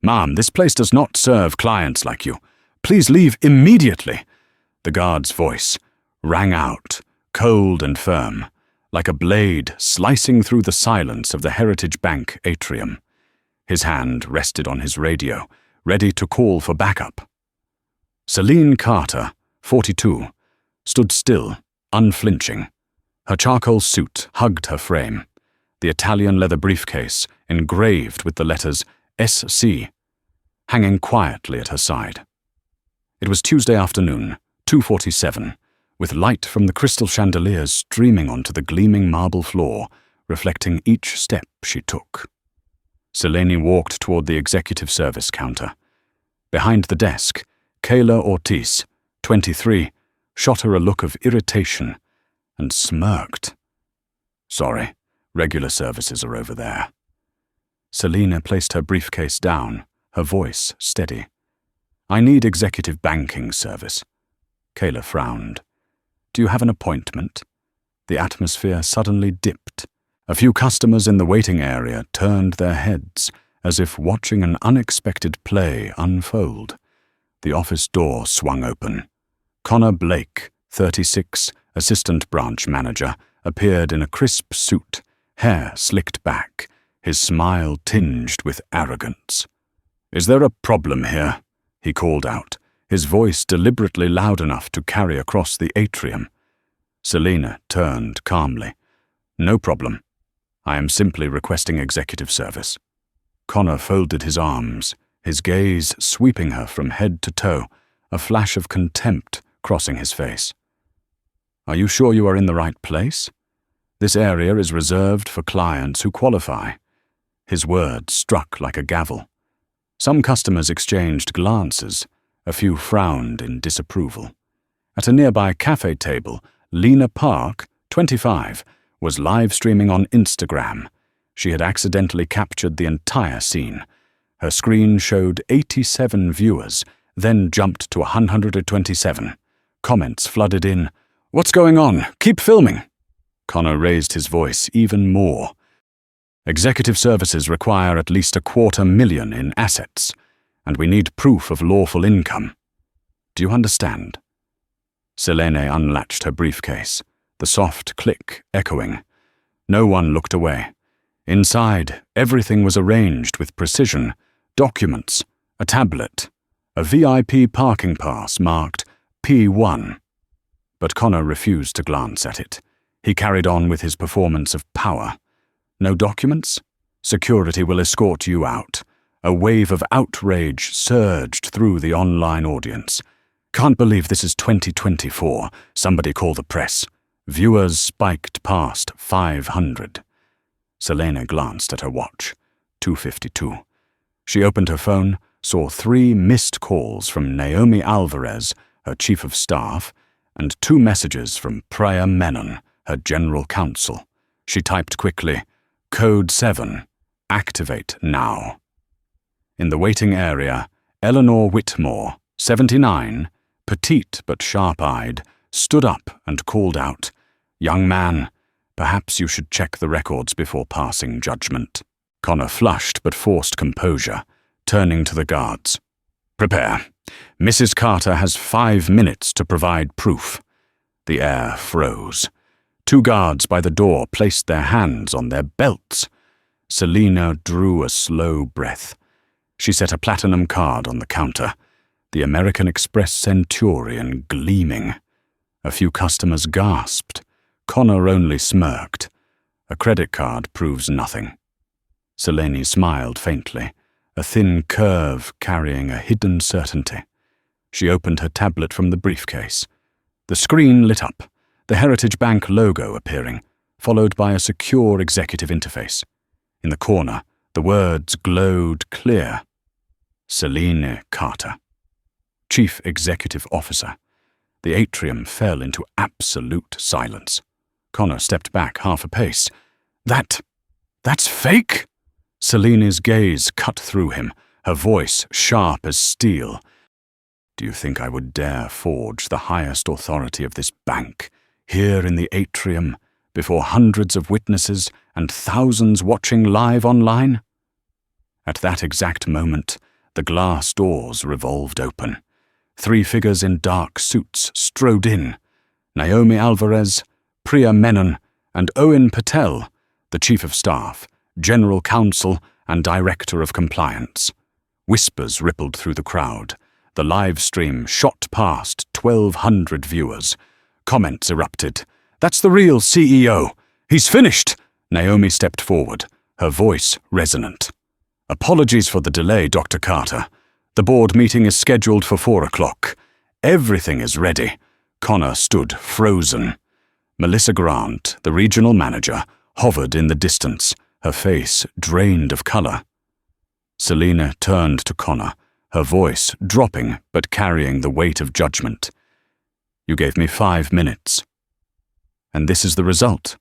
"Ma'am, this place does not serve clients like you. Please leave immediately." The guard's voice rang out, cold and firm, like a blade slicing through the silence of the Heritage Bank atrium. His hand rested on his radio, ready to call for backup. Celine Carter, 42, stood still, unflinching. Her charcoal suit hugged her frame, the Italian leather briefcase engraved with the letters SC, hanging quietly at her side. It was Tuesday afternoon, 2:47, with light from the crystal chandeliers streaming onto the gleaming marble floor, reflecting each step she took. Selene walked toward the executive service counter. Behind the desk, Kayla Ortiz, 23, shot her a look of irritation and smirked. "Sorry, regular services are over there." Selena placed her briefcase down, her voice steady. "I need executive banking service." Kayla frowned. "Do you have an appointment?" The atmosphere suddenly dipped. A few customers in the waiting area turned their heads, as if watching an unexpected play unfold. The office door swung open. Connor Blake, 36, assistant branch manager, appeared in a crisp suit, hair slicked back, his smile tinged with arrogance. "Is there a problem here?" he called out, his voice deliberately loud enough to carry across the atrium. Selena turned calmly. "No problem. I am simply requesting executive service." Connor folded his arms, his gaze sweeping her from head to toe, a flash of contempt crossing his face. "Are you sure you are in the right place? This area is reserved for clients who qualify." His words struck like a gavel. Some customers exchanged glances, a few frowned in disapproval. At a nearby cafe table, Lena Park, 25, was live-streaming on Instagram. She had accidentally captured the entire scene. Her screen showed 87 viewers, then jumped to 127. Comments flooded in. "What's going on? Keep filming!" Connor raised his voice even more. "Executive services require at least $250,000 in assets, and we need proof of lawful income. Do you understand?" Selene unlatched her briefcase, the soft click echoing. No one looked away. Inside, everything was arranged with precision: documents, a tablet, a VIP parking pass marked P1. But Connor refused to glance at it. He carried on with his performance of power. "No documents? Security will escort you out." A wave of outrage surged through the online audience. "Can't believe this is 2024. Somebody call the press." Viewers spiked past 500. Selena glanced at her watch. 2:52. She opened her phone, saw 3 missed calls from Naomi Alvarez, her chief of staff, and 2 messages from Priya Menon, her general counsel. She typed quickly, "Code 7. Activate now." In the waiting area, Eleanor Whitmore, 79, petite but sharp-eyed, stood up and called out, "Young man, perhaps you should check the records before passing judgment." Connor flushed but forced composure, turning to the guards. "Prepare. Mrs. Carter has 5 minutes to provide proof." The air froze. 2 guards by the door placed their hands on their belts. Selena drew a slow breath. She set a platinum card on the counter, the American Express Centurion gleaming. A few customers gasped. Connor only smirked. A credit card proves nothing. Selene smiled faintly, a thin curve carrying a hidden certainty. She opened her tablet from the briefcase. The screen lit up, the Heritage Bank logo appearing, followed by a secure executive interface. In the corner, the words glowed clear. Selene Carter, Chief Executive Officer. The atrium fell into absolute silence. Connor stepped back half a pace. That's fake?" Selene's gaze cut through him, her voice sharp as steel. "Do you think I would dare forge the highest authority of this bank, here in the atrium, before hundreds of witnesses and thousands watching live online?" At that exact moment, The glass doors revolved open. 3 figures in dark suits strode in. Naomi Alvarez, Priya Menon, and Owen Patel, the Chief of Staff, General Counsel, and Director of Compliance. Whispers rippled through the crowd. The live stream shot past 1,200 viewers. Comments erupted. "That's the real CEO! He's finished!" Naomi stepped forward, her voice resonant. "Apologies for the delay, Dr. Carter. The board meeting is scheduled for 4 o'clock. Everything is ready." Connor stood frozen. Melissa Grant, the regional manager, hovered in the distance, her face drained of color. Selina turned to Connor, her voice dropping but carrying the weight of judgment. "You gave me 5 minutes. And this is the result.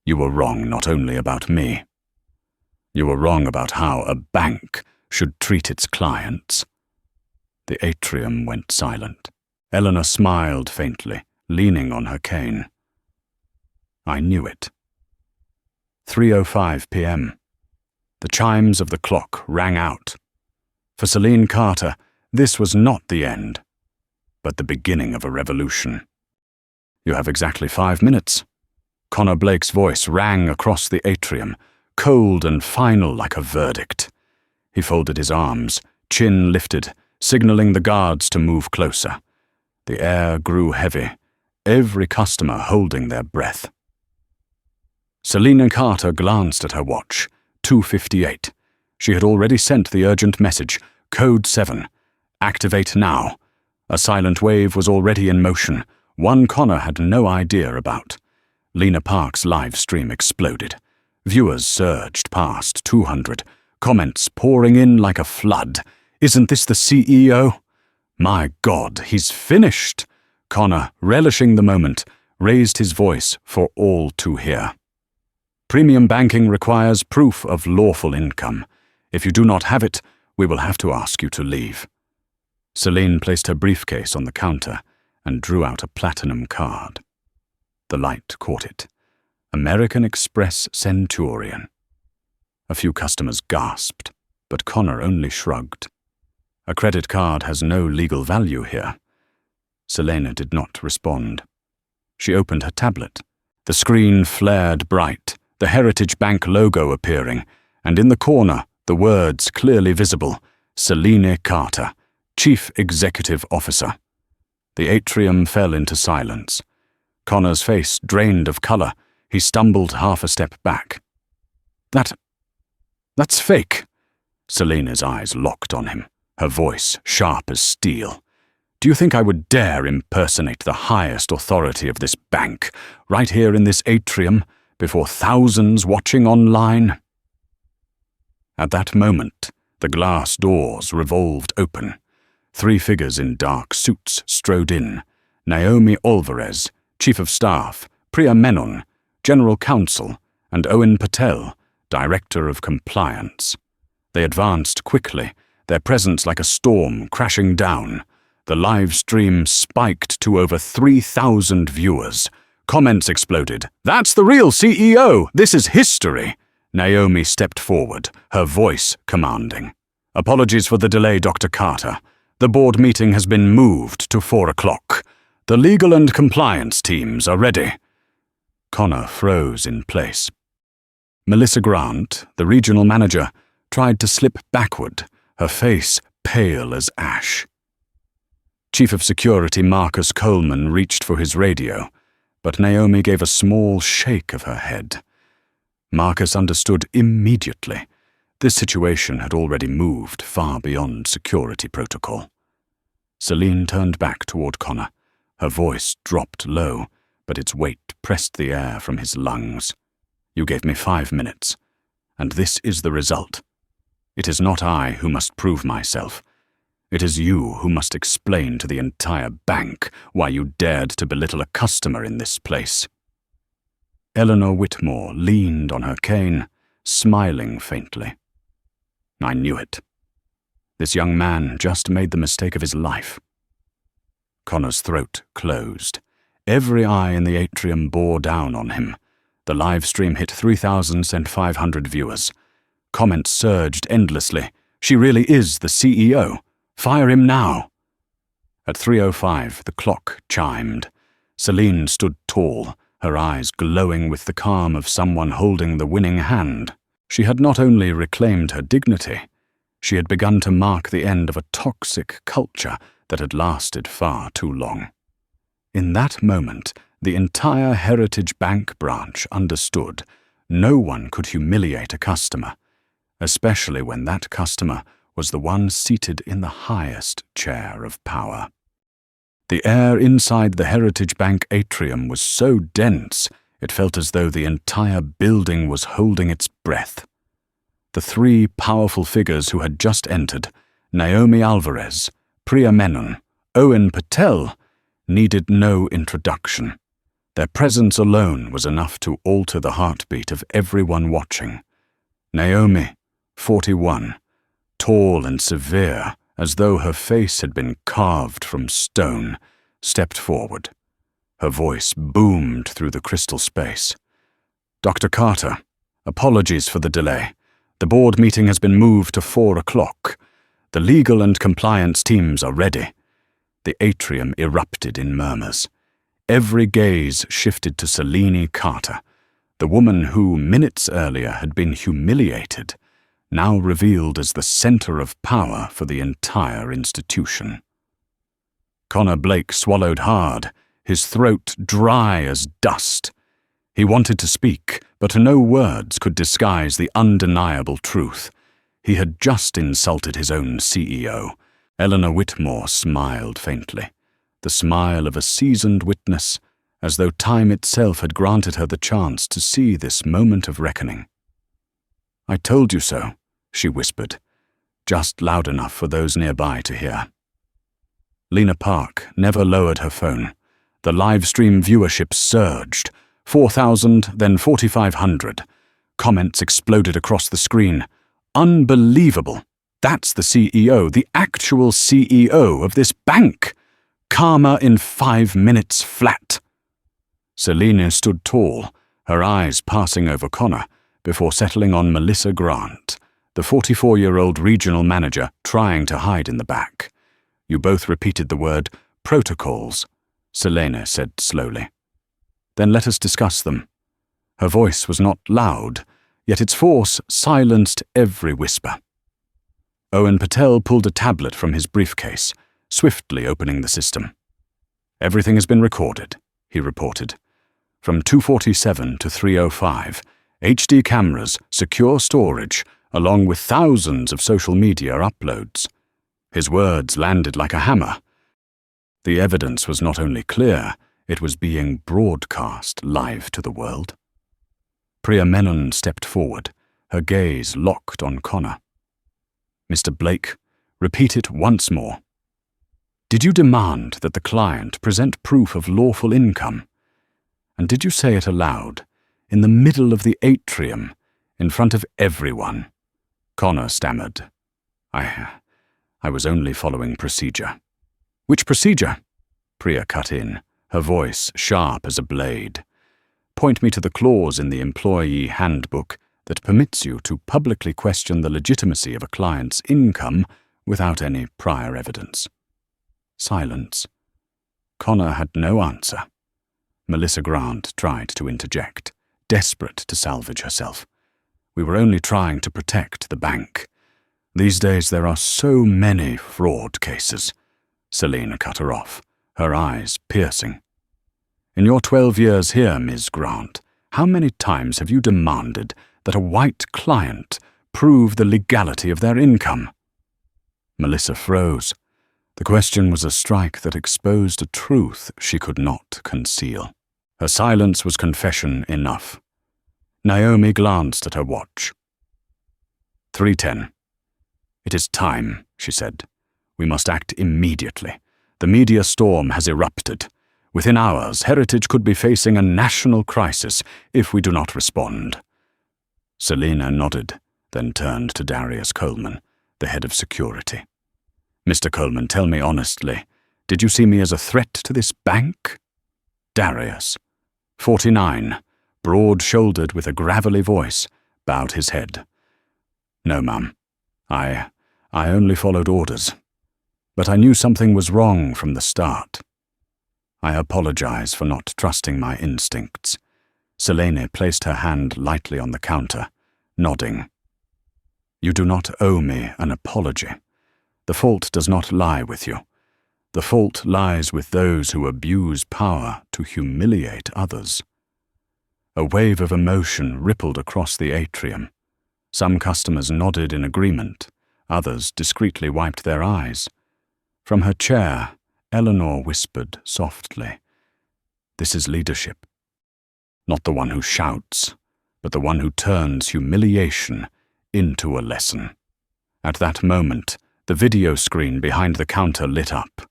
You were wrong not only about me. You were wrong about how a bank should treat its clients." The atrium went silent. Eleanor smiled faintly, leaning on her cane. "I knew it." 3:05 p.m. The chimes of the clock rang out. For Celine Carter, this was not the end, but the beginning of a revolution. "You have exactly 5 minutes." Connor Blake's voice rang across the atrium, cold and final like a verdict. He folded his arms, chin lifted, signaling the guards to move closer. The air grew heavy, every customer holding their breath. Selina Carter glanced at her watch. 2:58. She had already sent the urgent message, Code 7. Activate now. A silent wave was already in motion, one Connor had no idea about. Lena Park's live stream exploded. Viewers surged past 200, comments pouring in like a flood. "Isn't this the CEO? My God, he's finished!" Connor, relishing the moment, raised his voice for all to hear. "Premium banking requires proof of lawful income. If you do not have it, we will have to ask you to leave." Celine placed her briefcase on the counter and drew out a platinum card. The light caught it. American Express Centurion. A few customers gasped, but Connor only shrugged. "A credit card has no legal value here." Selena did not respond. She opened her tablet. The screen flared bright, the Heritage Bank logo appearing, and in the corner, the words clearly visible, Selina Carter, Chief Executive Officer. The atrium fell into silence. Connor's face drained of color. He stumbled half a step back. That's fake." Selena's eyes locked on him, her voice sharp as steel. "Do you think I would dare impersonate the highest authority of this bank, right here in this atrium, before thousands watching online?" At that moment, the glass doors revolved open. 3 figures in dark suits strode in. Naomi Alvarez, Chief of Staff, Priya Menon, General Counsel, and Owen Patel, Director of Compliance. They advanced quickly, their presence like a storm crashing down. The live stream spiked to over 3,000 viewers. Comments exploded. "That's the real CEO! This is history!" Naomi stepped forward, her voice commanding. "Apologies for the delay, Dr. Carter. The board meeting has been moved to 4 o'clock. The legal and compliance teams are ready." Connor froze in place. Melissa Grant, the regional manager, tried to slip backward, her face pale as ash. Chief of Security Marcus Coleman reached for his radio, but Naomi gave a small shake of her head. Marcus understood immediately. This situation had already moved far beyond security protocol. Celine turned back toward Connor. Her voice dropped low, but its weight pressed the air from his lungs. "You gave me 5 minutes, and this is the result. It is not I who must prove myself. It is you who must explain to the entire bank why you dared to belittle a customer in this place." Eleanor Whitmore leaned on her cane, smiling faintly. "I knew it. This young man just made the mistake of his life." Connor's throat closed. Every eye in the atrium bore down on him. The live stream hit 3,500 viewers. Comments surged endlessly. She really is the CEO. Fire him now." At 3:05, the clock chimed. Celine stood tall, her eyes glowing with the calm of someone holding the winning hand. She had not only reclaimed her dignity, she had begun to mark the end of a toxic culture that had lasted far too long. In that moment, the entire Heritage Bank branch understood no one could humiliate a customer, especially when that customer was the one seated in the highest chair of power. The air inside the Heritage Bank atrium was so dense it felt as though the entire building was holding its breath. The three powerful figures who had just entered, Naomi Alvarez, Priya Menon, Owen Patel, needed no introduction. Their presence alone was enough to alter the heartbeat of everyone watching. Naomi, 41, tall and severe, as though her face had been carved from stone, stepped forward. Her voice boomed through the crystal space. "Dr. Carter, apologies for the delay. The board meeting has been moved to 4 o'clock. The legal and compliance teams are ready." The atrium erupted in murmurs. Every gaze shifted to Celine Carter, the woman who, minutes earlier, had been humiliated, now revealed as the center of power for the entire institution. Connor Blake swallowed hard, his throat dry as dust. He wanted to speak, but no words could disguise the undeniable truth. He had just insulted his own CEO. Eleanor Whitmore smiled faintly, the smile of a seasoned witness, as though time itself had granted her the chance to see this moment of reckoning. "I told you so," she whispered, just loud enough for those nearby to hear. Lena Park never lowered her phone. The live-stream viewership surged, 4,000, then 4,500. Comments exploded across the screen. "Unbelievable! That's the CEO, the actual CEO of this bank! Karma in 5 minutes flat!" Selena stood tall, her eyes passing over Connor, before settling on Melissa Grant, the 44-year-old regional manager trying to hide in the back. "You both repeated the word protocols," Selena said slowly. "Then let us discuss them." Her voice was not loud, yet its force silenced every whisper. Owen Patel pulled a tablet from his briefcase, swiftly opening the system. "Everything has been recorded," he reported. "From 2:47 to 3:05, HD cameras, secure storage, along with thousands of social media uploads." His words landed like a hammer. The evidence was not only clear, it was being broadcast live to the world. Priya Menon stepped forward, her gaze locked on Connor. "Mr. Blake, repeat it once more. Did you demand that the client present proof of lawful income? And did you say it aloud, in the middle of the atrium, in front of everyone?" Connor stammered. I was only following procedure." "Which procedure?" Priya cut in, her voice sharp as a blade. "Point me to the clause in the employee handbook that permits you to publicly question the legitimacy of a client's income without any prior evidence." Silence. Connor had no answer. Melissa Grant tried to interject, desperate to salvage herself. "We were only trying to protect the bank. These days there are so many fraud cases." Selena cut her off, her eyes piercing. "In your 12 years here, Ms. Grant, how many times have you demanded that a white client prove the legality of their income?" Melissa froze. The question was a strike that exposed a truth she could not conceal. Her silence was confession enough. Naomi glanced at her watch. 3:10. "It is time," she said. "We must act immediately. The media storm has erupted. Within hours, Heritage could be facing a national crisis if we do not respond." Selena nodded, then turned to Darius Coleman, the head of security. "Mr. Coleman, tell me honestly, did you see me as a threat to this bank?" Darius, 49, broad-shouldered with a gravelly voice, bowed his head. "No, ma'am. I I only followed orders, but I knew something was wrong from the start. I apologize for not trusting my instincts. Selene placed her hand lightly on the counter, nodding. You do not owe me an apology. The fault does not lie with you. The fault lies with those who abuse power to humiliate others. A wave of emotion rippled across the atrium. Some customers nodded in agreement, others discreetly wiped their eyes. From her chair, Eleanor whispered softly, "This is leadership. Not the one who shouts, but the one who turns humiliation into a lesson." At that moment, the video screen behind the counter lit up.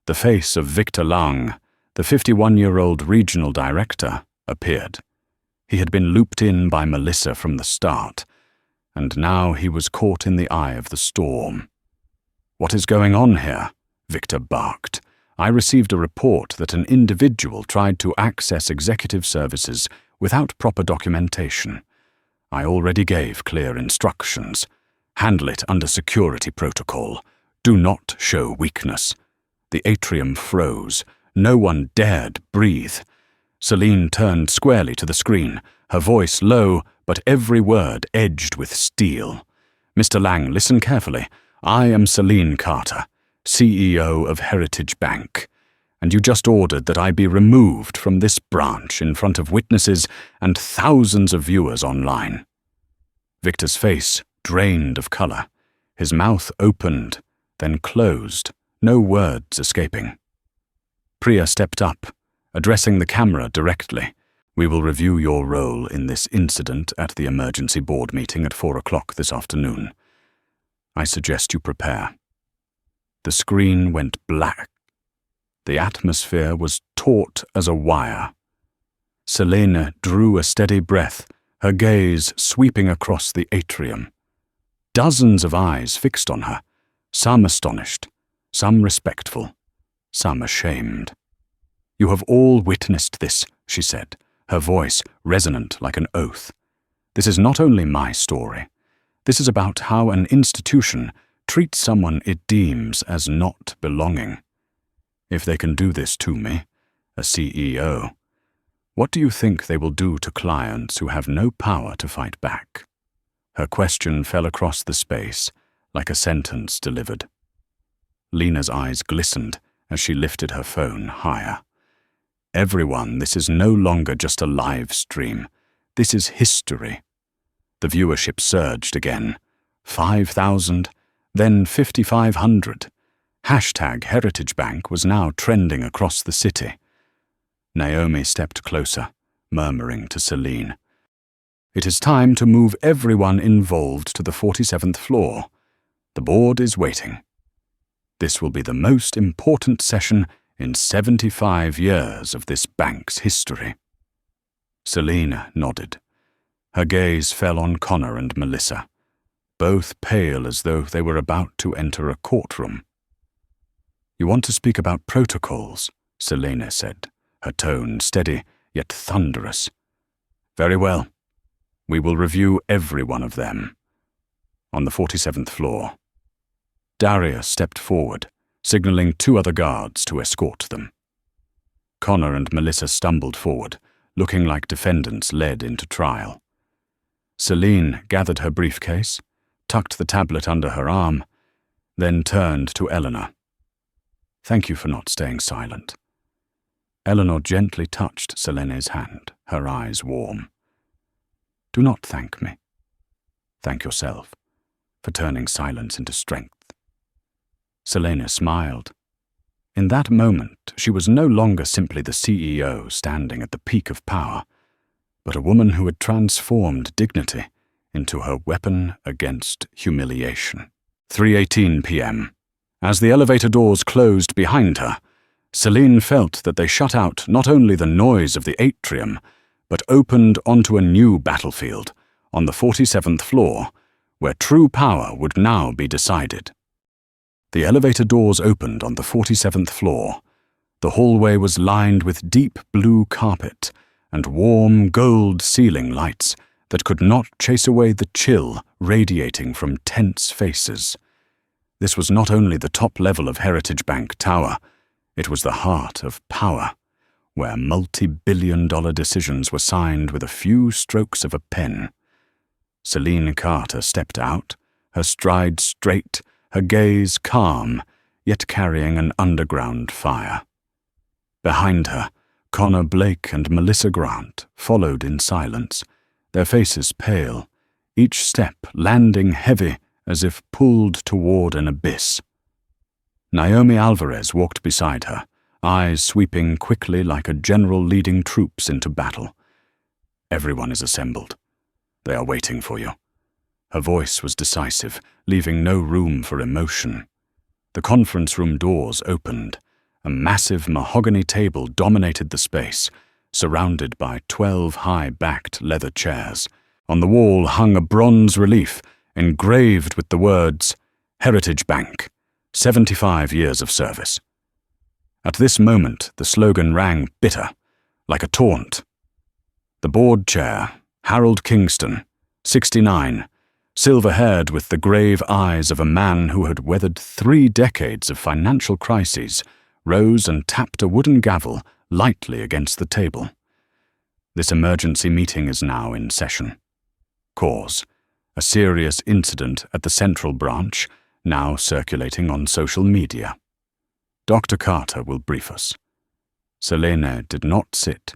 The face of Victor Lang, the 51-year-old regional director, appeared. He had been looped in by Melissa from the start, and now he was caught in the eye of the storm. "What is going on here?" Victor barked. "I received a report that an individual tried to access executive services without proper documentation. I already gave clear instructions. Handle it under security protocol. Do not show weakness." The atrium froze. No one dared breathe. Selene turned squarely to the screen, her voice low, but every word edged with steel. "Mr. Lang, listen carefully. I am Selene Carter, CEO of Heritage Bank, and you just ordered that I be removed from this branch in front of witnesses and thousands of viewers online." Victor's face drained of color. His mouth opened, then closed, no words escaping. Priya stepped up, addressing the camera directly. "We will review your role in this incident at the emergency board meeting at 4 o'clock this afternoon. I suggest you prepare." The screen went black. The atmosphere was taut as a wire. Selene drew a steady breath, her gaze sweeping across the atrium. Dozens of eyes fixed on her, some astonished, some respectful, some ashamed. "You have all witnessed this," she said, her voice resonant like an oath. "This is not only my story. This is about how an institution treats someone it deems as not belonging. If they can do this to me, a CEO, what do you think they will do to clients who have no power to fight back?" Her question fell across the space, like a sentence delivered. Lena's eyes glistened as she lifted her phone higher. "Everyone, this is no longer just a live stream. This is history." The viewership surged again. 5,000, then 5,500. Hashtag Heritage Bank was now trending across the city. Naomi stepped closer, murmuring to Selene, "It is time to move everyone involved to the 47th floor. The board is waiting. This will be the most important session in 75 years of this bank's history." Selene nodded. Her gaze fell on Connor and Melissa, both pale as though they were about to enter a courtroom. "You want to speak about protocols," Selene said, her tone steady yet thunderous. "Very well. We will review every one of them. On the 47th floor." Daria stepped forward, signaling 2 other guards to escort them. Connor and Melissa stumbled forward, looking like defendants led into trial. Selene gathered her briefcase, tucked the tablet under her arm, then turned to Eleanor. "Thank you for not staying silent." Eleanor gently touched Selene's hand, her eyes warm. "Do not thank me. Thank yourself for turning silence into strength." Selene smiled. In that moment, she was no longer simply the CEO standing at the peak of power, but a woman who had transformed dignity into her weapon against humiliation. 3:18 p.m. As the elevator doors closed behind her, Selene felt that they shut out not only the noise of the atrium, but opened onto a new battlefield on the 47th floor, where true power would now be decided. The elevator doors opened on the 47th floor. The hallway was lined with deep blue carpet and warm gold ceiling lights that could not chase away the chill radiating from tense faces. This was not only the top level of Heritage Bank Tower, it was the heart of power, where multi-billion-dollar decisions were signed with a few strokes of a pen. Selene Carter stepped out, her stride straight, her gaze calm, yet carrying an underground fire. Behind her, Connor Blake and Melissa Grant followed in silence, their faces pale, each step landing heavy as if pulled toward an abyss. Naomi Alvarez walked beside her, eyes sweeping quickly like a general leading troops into battle. "Everyone is assembled. They are waiting for you." Her voice was decisive, leaving no room for emotion. The conference room doors opened. A massive mahogany table dominated the space, surrounded by 12 high-backed leather chairs. On the wall hung a bronze relief engraved with the words, "Heritage Bank, 75 years of service." At this moment, the slogan rang bitter, like a taunt. The board chair, Harold Kingston, 69, silver-haired with the grave eyes of a man who had weathered 3 decades of financial crises, rose and tapped a wooden gavel lightly against the table. "This emergency meeting is now in session. Cause: a serious incident at the Central Branch, now circulating on social media. Dr. Carter will brief us." Selene did not sit.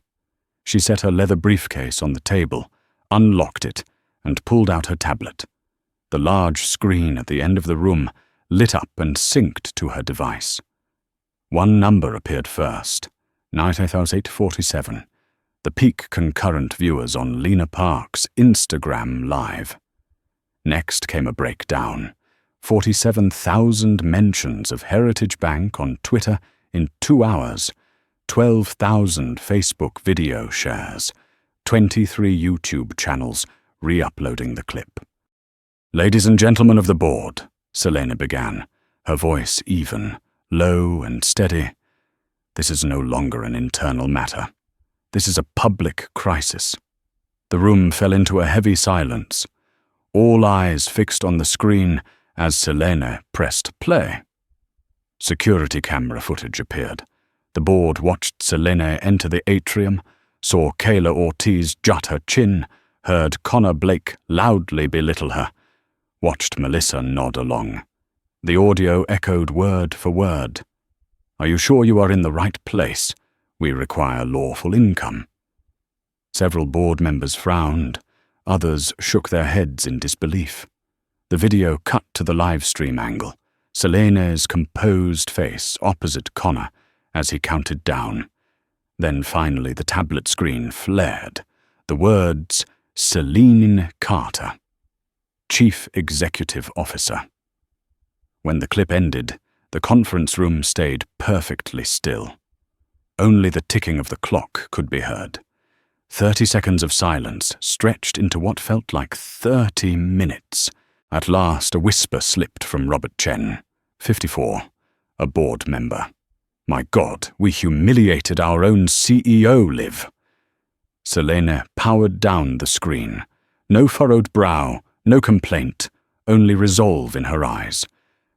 She set her leather briefcase on the table, unlocked it, and pulled out her tablet. The large screen at the end of the room lit up and synced to her device. One number appeared first, 9847, the peak concurrent viewers on Lena Park's Instagram Live. Next came a breakdown, 47,000 mentions of Heritage Bank on Twitter in 2 hours, 12,000 Facebook video shares, 23 YouTube channels re-uploading the clip. "Ladies and gentlemen of the board," Selene began, her voice even, low and steady. "This is no longer an internal matter. This is a public crisis." The room fell into a heavy silence, all eyes fixed on the screen as Selene pressed play. Security camera footage appeared. The board watched Selene enter the atrium, saw Kayla Ortiz jut her chin, heard Connor Blake loudly belittle her, watched Melissa nod along. The audio echoed word for word. "Are you sure you are in the right place? We require lawful income." Several board members frowned. Others shook their heads in disbelief. The video cut to the live stream angle, Selene's composed face opposite Connor as he counted down. Then finally the tablet screen flared. The words, "Selene Carter, Chief Executive Officer." When the clip ended, the conference room stayed perfectly still. Only the ticking of the clock could be heard. 30 seconds of silence stretched into what felt like 30 minutes. At last, a whisper slipped from Robert Chen, 54, a board member. "My God, we humiliated our own CEO, Liv." Selene powered down the screen. No furrowed brow, no complaint, only resolve in her eyes.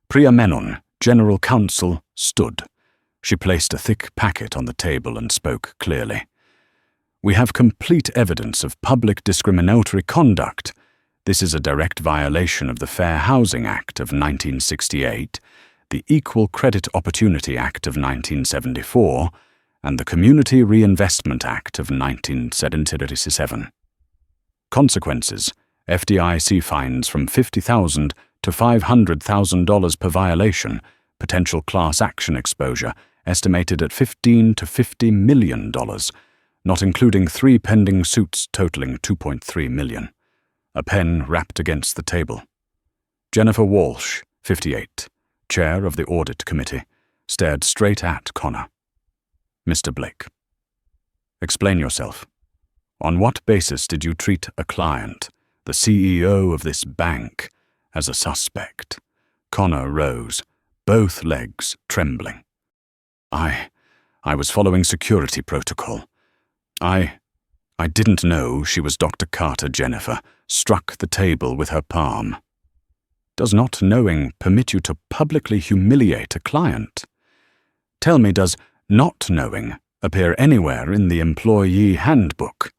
Priya Menon, General Counsel, stood. She placed a thick packet on the table and spoke clearly. "We have complete evidence of public discriminatory conduct. This is a direct violation of the Fair Housing Act of 1968, the Equal Credit Opportunity Act of 1974, and the Community Reinvestment Act of 1977. Consequences: FDIC fines from $50,000 to $500,000 per violation, potential class action exposure estimated at $15 to $50 million, not including 3 pending suits totaling $2.3 million. A pen rapped against the table. Jennifer Walsh, 58, chair of the Audit Committee, stared straight at Connor. "Mr. Blake, explain yourself. On what basis did you treat a client, the CEO of this bank, as a suspect?" Connor rose, both legs trembling. I was following security protocol. I didn't know she was Dr. Carter." Jennifer struck the table with her palm. Does not knowing permit you to publicly humiliate a client? Tell me, does not knowing appear anywhere in the employee handbook?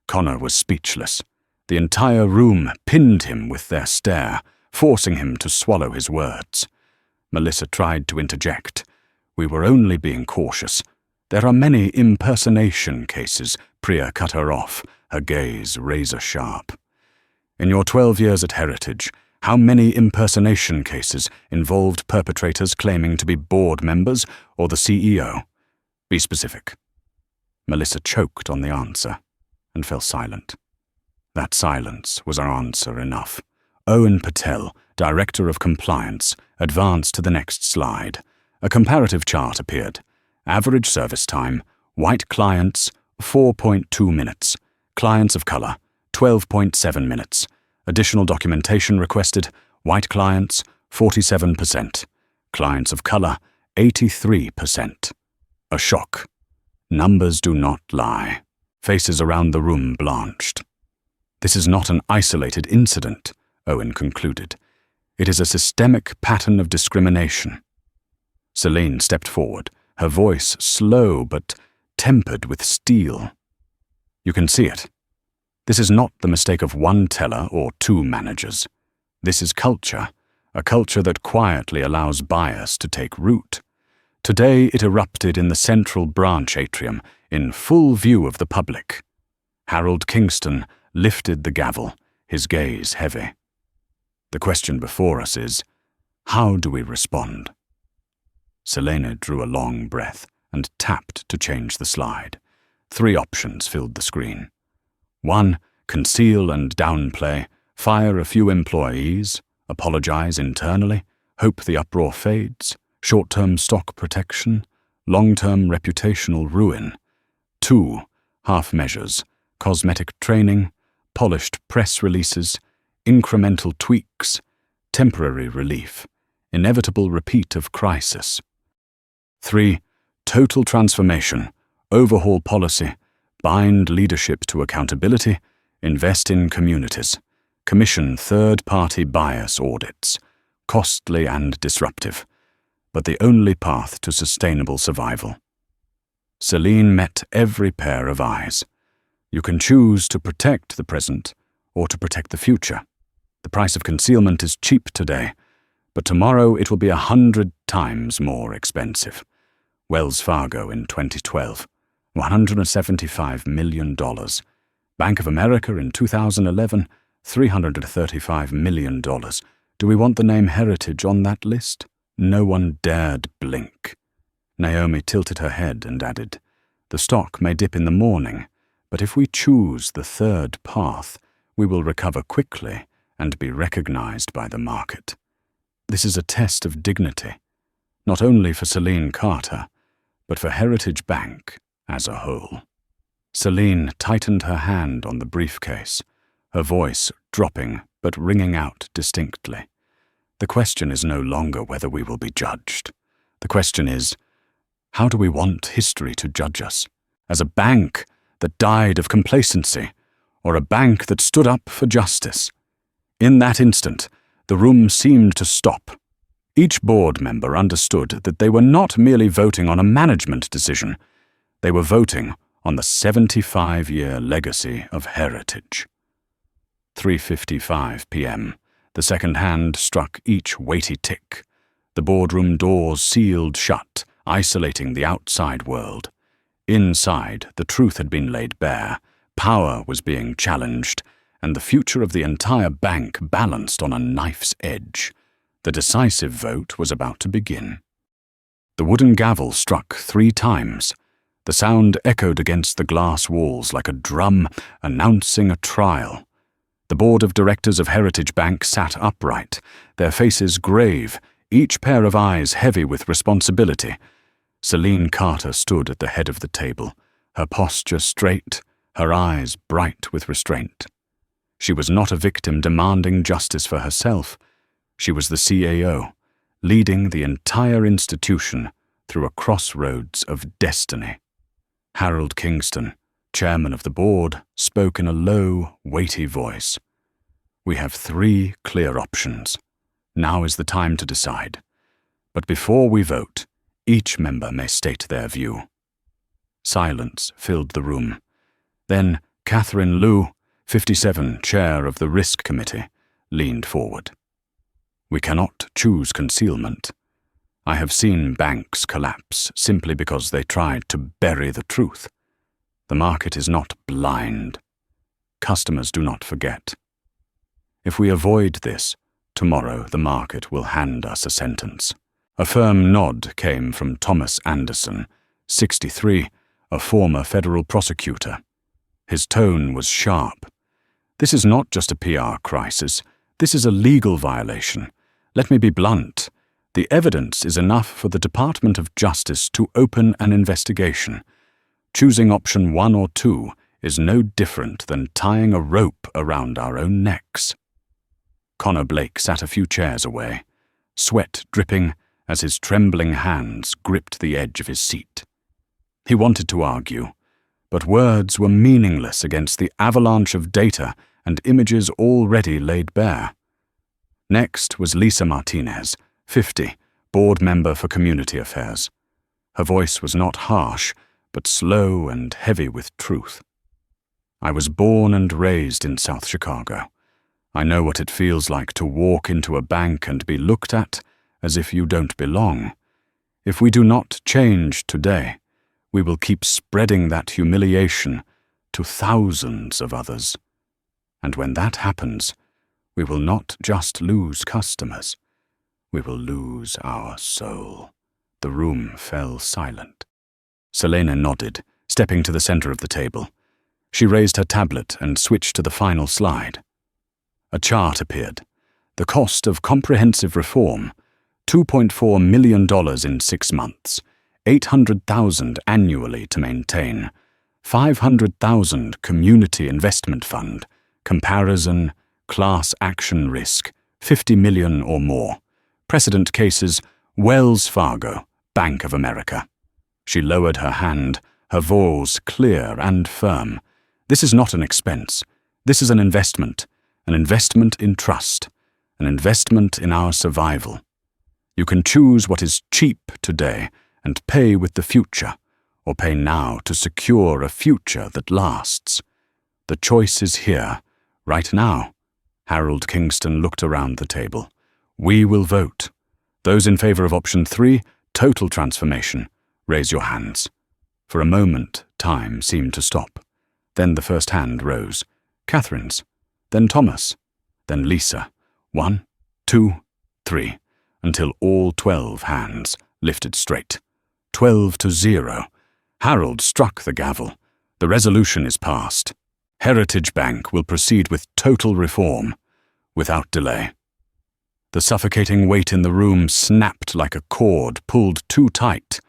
Connor was speechless. The entire room pinned him with their stare, forcing him to swallow his words. Melissa tried to interject. We were only being cautious. There are many impersonation cases. Priya cut her off, her gaze razor-sharp. In your 12 years at Heritage, how many impersonation cases involved perpetrators claiming to be board members or the CEO? Be specific. Melissa choked on the answer and fell silent. That silence was our answer enough. Owen Patel, Director of Compliance, advanced to the next slide. A comparative chart appeared. Average service time, white clients, 4.2 minutes. Clients of color, 12.7 minutes. Additional documentation requested, white clients, 47%. Clients of color, 83%. A shock. Numbers do not lie. Faces around the room blanched. This is not an isolated incident, Owen concluded. It is a systemic pattern of discrimination. Celine stepped forward, her voice slow but tempered with steel. You can see it. This is not the mistake of one teller or two managers. This is culture, a culture that quietly allows bias to take root. Today it erupted in the central branch atrium, in full view of the public. Harold Kingston lifted the gavel, his gaze heavy. The question before us is, how do we respond? Selena drew a long breath and tapped to change the slide. 3 options filled the screen. 1. Conceal and downplay, fire a few employees, apologize internally, hope the uproar fades, short-term stock protection, long-term reputational ruin. 2. Half measures, cosmetic training, polished press releases, incremental tweaks, temporary relief, inevitable repeat of crisis. 3. Total transformation, overhaul policy, bind leadership to accountability, invest in communities, commission third-party bias audits, costly and disruptive, but the only path to sustainable survival. Celine met every pair of eyes. You can choose to protect the present or to protect the future. The price of concealment is cheap today, but tomorrow it will be 100 times more expensive. Wells Fargo in 2012, $175 million. Bank of America in 2011, $335 million. Do we want the name Heritage on that list? No one dared blink. Naomi tilted her head and added, the stock may dip in the morning, but if we choose the third path, we will recover quickly and be recognized by the market. This is a test of dignity, not only for Celine Carter, but for Heritage Bank as a whole. Celine tightened her hand on the briefcase, her voice dropping but ringing out distinctly. The question is no longer whether we will be judged. The question is, how do we want history to judge us? As a bank that died of complacency, or a bank that stood up for justice? In that instant, the room seemed to stop. Each board member understood that they were not merely voting on a management decision. They were voting on the 75-year legacy of Heritage. 3:55 p.m. The second hand struck each weighty tick. The boardroom doors sealed shut, isolating the outside world. Inside, the truth had been laid bare, power was being challenged, and the future of the entire bank balanced on a knife's edge. The decisive vote was about to begin. The wooden gavel struck 3 times. The sound echoed against the glass walls like a drum announcing a trial. The board of directors of Heritage Bank sat upright, their faces grave, each pair of eyes heavy with responsibility. Celine Carter stood at the head of the table, her posture straight, her eyes bright with restraint. She was not a victim demanding justice for herself. She was the CAO, leading the entire institution through a crossroads of destiny. Harold Kingston, chairman of the board, spoke in a low, weighty voice. We have 3 clear options. Now is the time to decide. But before we vote, each member may state their view." Silence filled the room. Then Catherine Liu, 57, chair of the Risk Committee, leaned forward. "We cannot choose concealment. I have seen banks collapse simply because they tried to bury the truth. The market is not blind. Customers do not forget. If we avoid this, tomorrow the market will hand us a sentence." A firm nod came from Thomas Anderson, 63, a former federal prosecutor. His tone was sharp. "This is not just a PR crisis. This is a legal violation. Let me be blunt. The evidence is enough for the Department of Justice to open an investigation. Choosing option 1 or 2 is no different than tying a rope around our own necks." Connor Blake sat a few chairs away, sweat dripping as his trembling hands gripped the edge of his seat. He wanted to argue, but words were meaningless against the avalanche of data and images already laid bare. Next was Lisa Martinez, 50, board member for Community Affairs. Her voice was not harsh, but slow and heavy with truth. "I was born and raised in South Chicago. I know what it feels like to walk into a bank and be looked at as if you don't belong. If we do not change today, we will keep spreading that humiliation to thousands of others. And when that happens, we will not just lose customers, we will lose our soul." The room fell silent. Selena nodded, stepping to the center of the table. She raised her tablet and switched to the final slide. A chart appeared. The cost of comprehensive reform, $2.4 million in 6 months, $800,000 annually to maintain, $500,000 community investment fund, comparison, class action risk, $50 million or more. Precedent cases, Wells Fargo, Bank of America. She lowered her hand, her voice clear and firm. "This is not an expense. This is an investment in trust, an investment in our survival. You can choose what is cheap today and pay with the future, or pay now to secure a future that lasts. The choice is here, right now." Harold Kingston looked around the table. "We will vote. Those in favor of option 3, total transformation, raise your hands." For a moment, time seemed to stop. Then the first hand rose. Catherine's, then Thomas, then Lisa. 1, 2, 3, until all 12 hands lifted straight. 12-0. Harold struck the gavel. "The resolution is passed. Heritage Bank will proceed with total reform, without delay." The suffocating weight in the room snapped like a cord pulled too tight.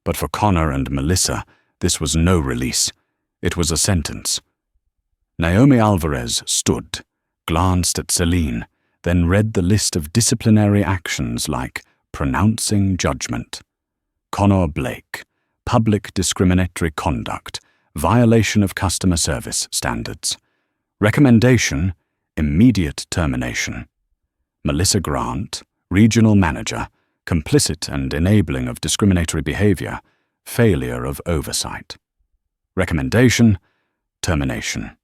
But for Connor and Melissa, this was no release. It was a sentence. Naomi Alvarez stood, glanced at Celine, then read the list of disciplinary actions like pronouncing judgment. Connor Blake, public discriminatory conduct, violation of customer service standards. Recommendation, immediate termination. Melissa Grant, regional manager, complicit and enabling of discriminatory behavior, failure of oversight. Recommendation, termination.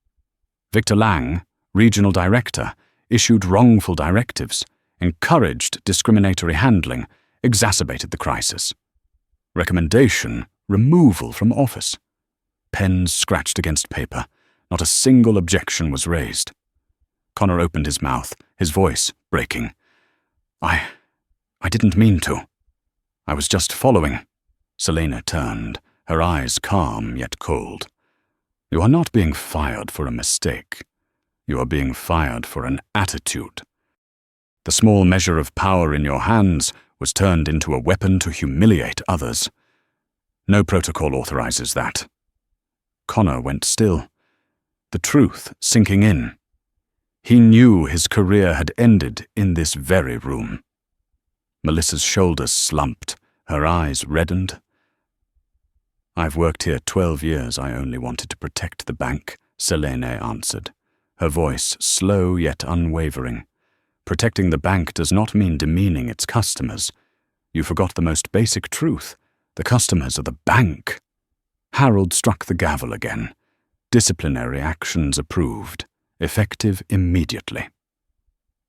Victor Lang, regional director, issued wrongful directives, encouraged discriminatory handling, exacerbated the crisis. Recommendation, removal from office. Pens scratched against paper. Not a single objection was raised. Connor opened his mouth, his voice breaking. I didn't mean to. I was just following." Selena turned, her eyes calm yet cold. "You are not being fired for a mistake. You are being fired for an attitude. The small measure of power in your hands was turned into a weapon to humiliate others. No protocol authorizes that." Connor went still, the truth sinking in. He knew his career had ended in this very room. Melissa's shoulders slumped, her eyes reddened. "I've worked here 12 years. I only wanted to protect the bank," Selene answered, her voice slow yet unwavering. Protecting the bank does not mean demeaning its customers. You forgot the most basic truth. The customers are the bank. Harold struck the gavel again. Disciplinary actions approved, effective immediately.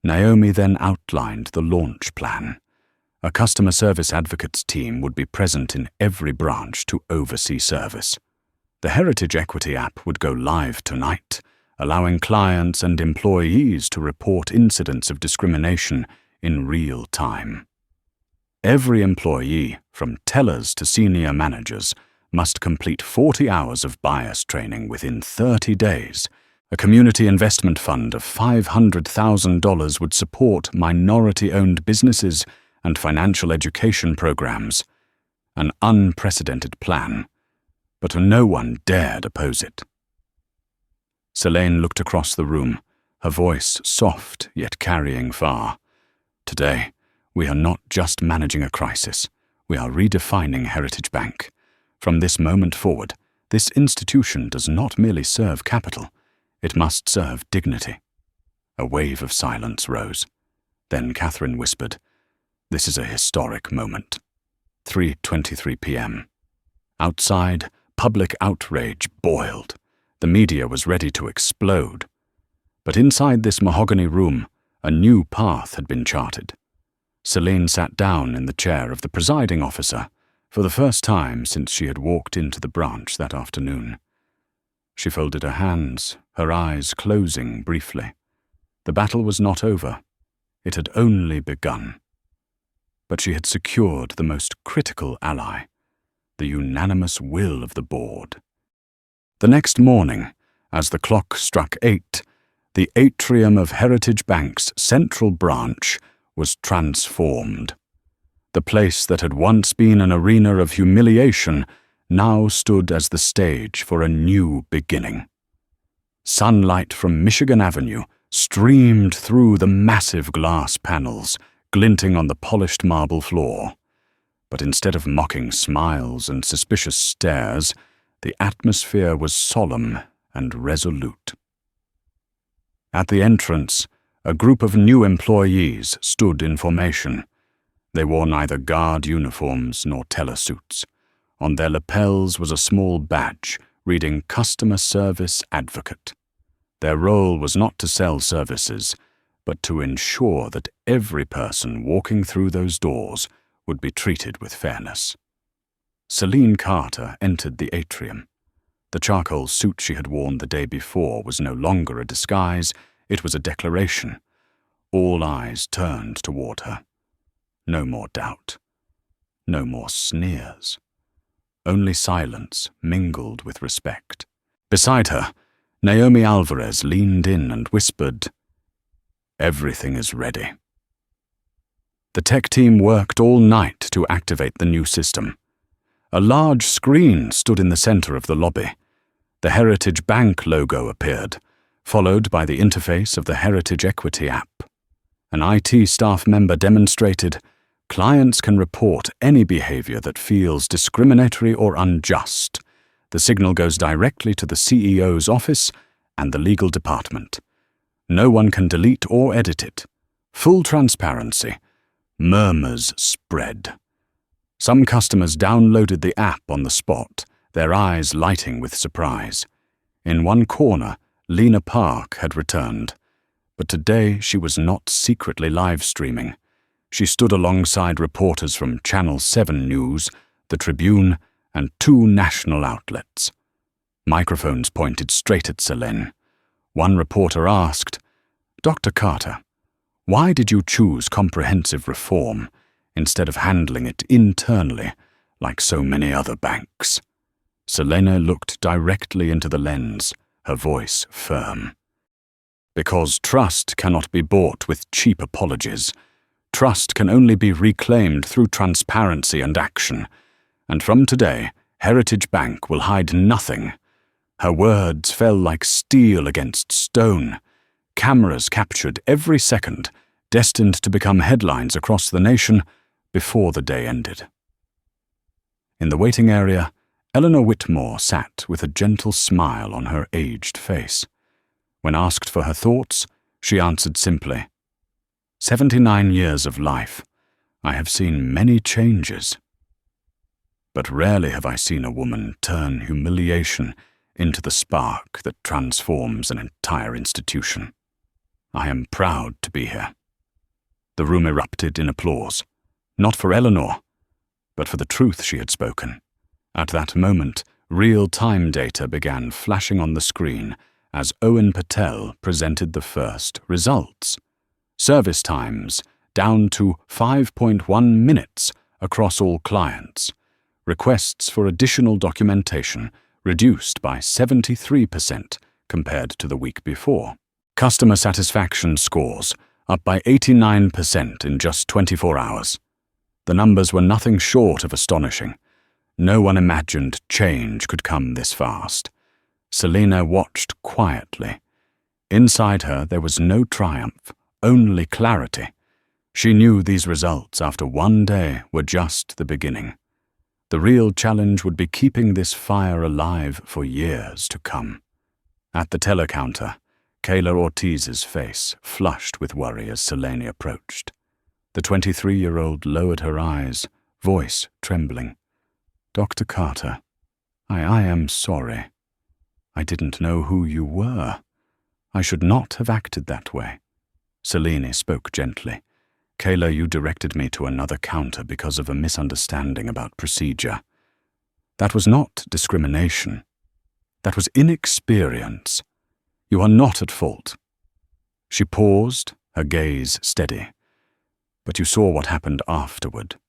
Naomi then outlined the launch plan. A customer service advocates team would be present in every branch to oversee service. The Heritage Equity app would go live tonight, allowing clients and employees to report incidents of discrimination in real time. Every employee, from tellers to senior managers, must complete 40 hours of bias training within 30 days. A community investment fund of $500,000 would support minority-owned businesses and financial education programs. An unprecedented plan, but no one dared oppose it. Selene looked across the room, her voice soft yet carrying far. Today, we are not just managing a crisis, we are redefining Heritage Bank. From this moment forward, this institution does not merely serve capital, it must serve dignity. A wave of silence rose. Then Catherine whispered, "This is a historic moment." 3:23 p.m. Outside, public outrage boiled. The media was ready to explode. But inside this mahogany room, a new path had been charted. Selene sat down in the chair of the presiding officer, for the first time since she had walked into the branch that afternoon. She folded her hands, her eyes closing briefly. The battle was not over. It had only begun. But she had secured the most critical ally, the unanimous will of the board. The next morning, as the clock struck 8, the atrium of Heritage Bank's central branch was transformed. The place that had once been an arena of humiliation now stood as the stage for a new beginning. Sunlight from Michigan Avenue streamed through the massive glass panels, glinting on the polished marble floor. But instead of mocking smiles and suspicious stares, the atmosphere was solemn and resolute. At the entrance, a group of new employees stood in formation. They wore neither guard uniforms nor teller suits. On their lapels was a small badge reading Customer Service Advocate. Their role was not to sell services, but to ensure that every person walking through those doors would be treated with fairness. Selene Carter entered the atrium. The charcoal suit she had worn the day before was no longer a disguise, it was a declaration. All eyes turned toward her. No more doubt. No more sneers. Only silence mingled with respect. Beside her, Naomi Alvarez leaned in and whispered, "Everything is ready." The tech team worked all night to activate the new system. A large screen stood in the center of the lobby. The Heritage Bank logo appeared, followed by the interface of the Heritage Equity app. An IT staff member demonstrated, "Clients can report any behavior that feels discriminatory or unjust. The signal goes directly to the CEO's office and the legal department. No one can delete or edit it. Full transparency." Murmurs spread. Some customers downloaded the app on the spot, their eyes lighting with surprise. In one corner, Lena Park had returned. But today she was not secretly live-streaming. She stood alongside reporters from Channel 7 News, The Tribune, and 2 national outlets. Microphones pointed straight at Selene. One reporter asked, "Dr. Carter, why did you choose comprehensive reform instead of handling it internally like so many other banks?" Selene looked directly into the lens, her voice firm. "Because trust cannot be bought with cheap apologies. Trust can only be reclaimed through transparency and action. And from today, Heritage Bank will hide nothing." Her words fell like steel against stone. Cameras captured every second, destined to become headlines across the nation before the day ended. In the waiting area, Eleanor Whitmore sat with a gentle smile on her aged face. When asked for her thoughts, she answered simply, 79 years of life, I have seen many changes. But rarely have I seen a woman turn humiliation into the spark that transforms an entire institution. I am proud to be here." The room erupted in applause, not for Eleanor, but for the truth she had spoken. At that moment, real-time data began flashing on the screen as Owen Patel presented the first results. Service times down to 5.1 minutes across all clients. Requests for additional documentation reduced by 73% compared to the week before. Customer satisfaction scores up by 89% in just 24 hours. The numbers were nothing short of astonishing. No one imagined change could come this fast. Selena watched quietly. Inside her there was no triumph, only clarity. She knew these results after one day were just the beginning. The real challenge would be keeping this fire alive for years to come. At the teller counter, Kayla Ortiz's face flushed with worry as Selena approached. The 23-year-old lowered her eyes, voice trembling. "Dr. Carter, I am sorry. I didn't know who you were. I should not have acted that way." Selena spoke gently. "Kayla, you directed me to another counter because of a misunderstanding about procedure. That was not discrimination. That was inexperience. You are not at fault." She paused, her gaze steady. "But you saw what happened afterward.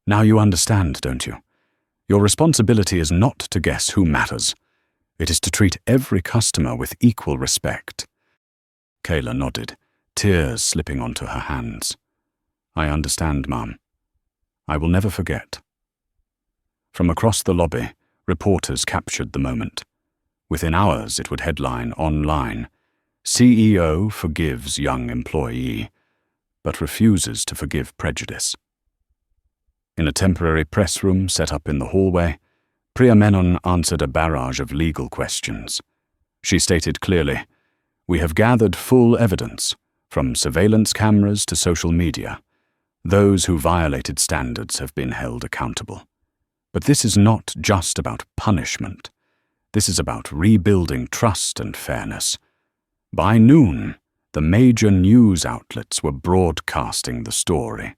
Now you understand, don't you? Your responsibility is not to guess who matters. It is to treat every customer with equal respect." Kayla nodded, tears slipping onto her hands. "I understand, Mom. I will never forget." From across the lobby, reporters captured the moment. Within hours it would headline online, "CEO forgives young employee, but refuses to forgive prejudice." In a temporary press room set up in the hallway, Priya Menon answered a barrage of legal questions. She stated clearly, "We have gathered full evidence, from surveillance cameras to social media. Those who violated standards have been held accountable. But this is not just about punishment. This is about rebuilding trust and fairness." By noon, the major news outlets were broadcasting the story.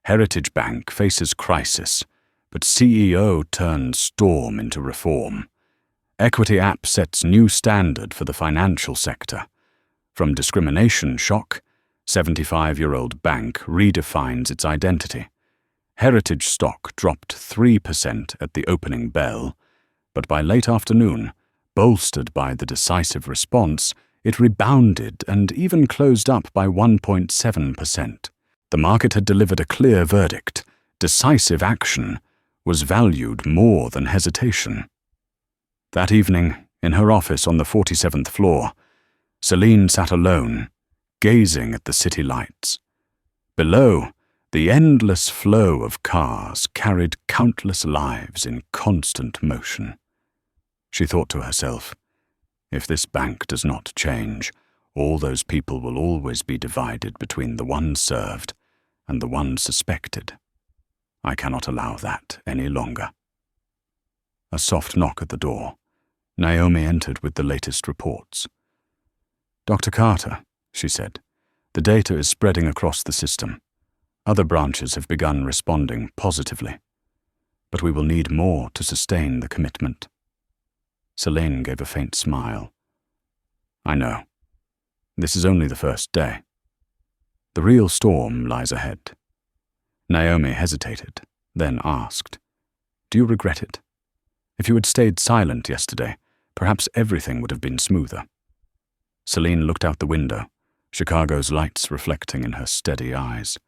Heritage Bank faces crisis, but CEO turns storm into reform. Equity App sets new standard for the financial sector. From discrimination shock, 75-year-old bank redefines its identity. Heritage stock dropped 3% at the opening bell, but by late afternoon, bolstered by the decisive response, it rebounded and even closed up by 1.7%. The market had delivered a clear verdict. Decisive action was valued more than hesitation. That evening, in her office on the 47th floor, Celine sat alone, gazing at the city lights. Below, the endless flow of cars carried countless lives in constant motion. She thought to herself, if this bank does not change, all those people will always be divided between the one served and the one suspected. I cannot allow that any longer. A soft knock at the door. Naomi entered with the latest reports. "Dr. Carter," she said, "the data is spreading across the system. Other branches have begun responding positively. But we will need more to sustain the commitment." Selene gave a faint smile. "I know. This is only the first day. The real storm lies ahead." Naomi hesitated, then asked, "Do you regret it? If you had stayed silent yesterday, perhaps everything would have been smoother." Selene looked out the window, Chicago's lights reflecting in her steady eyes.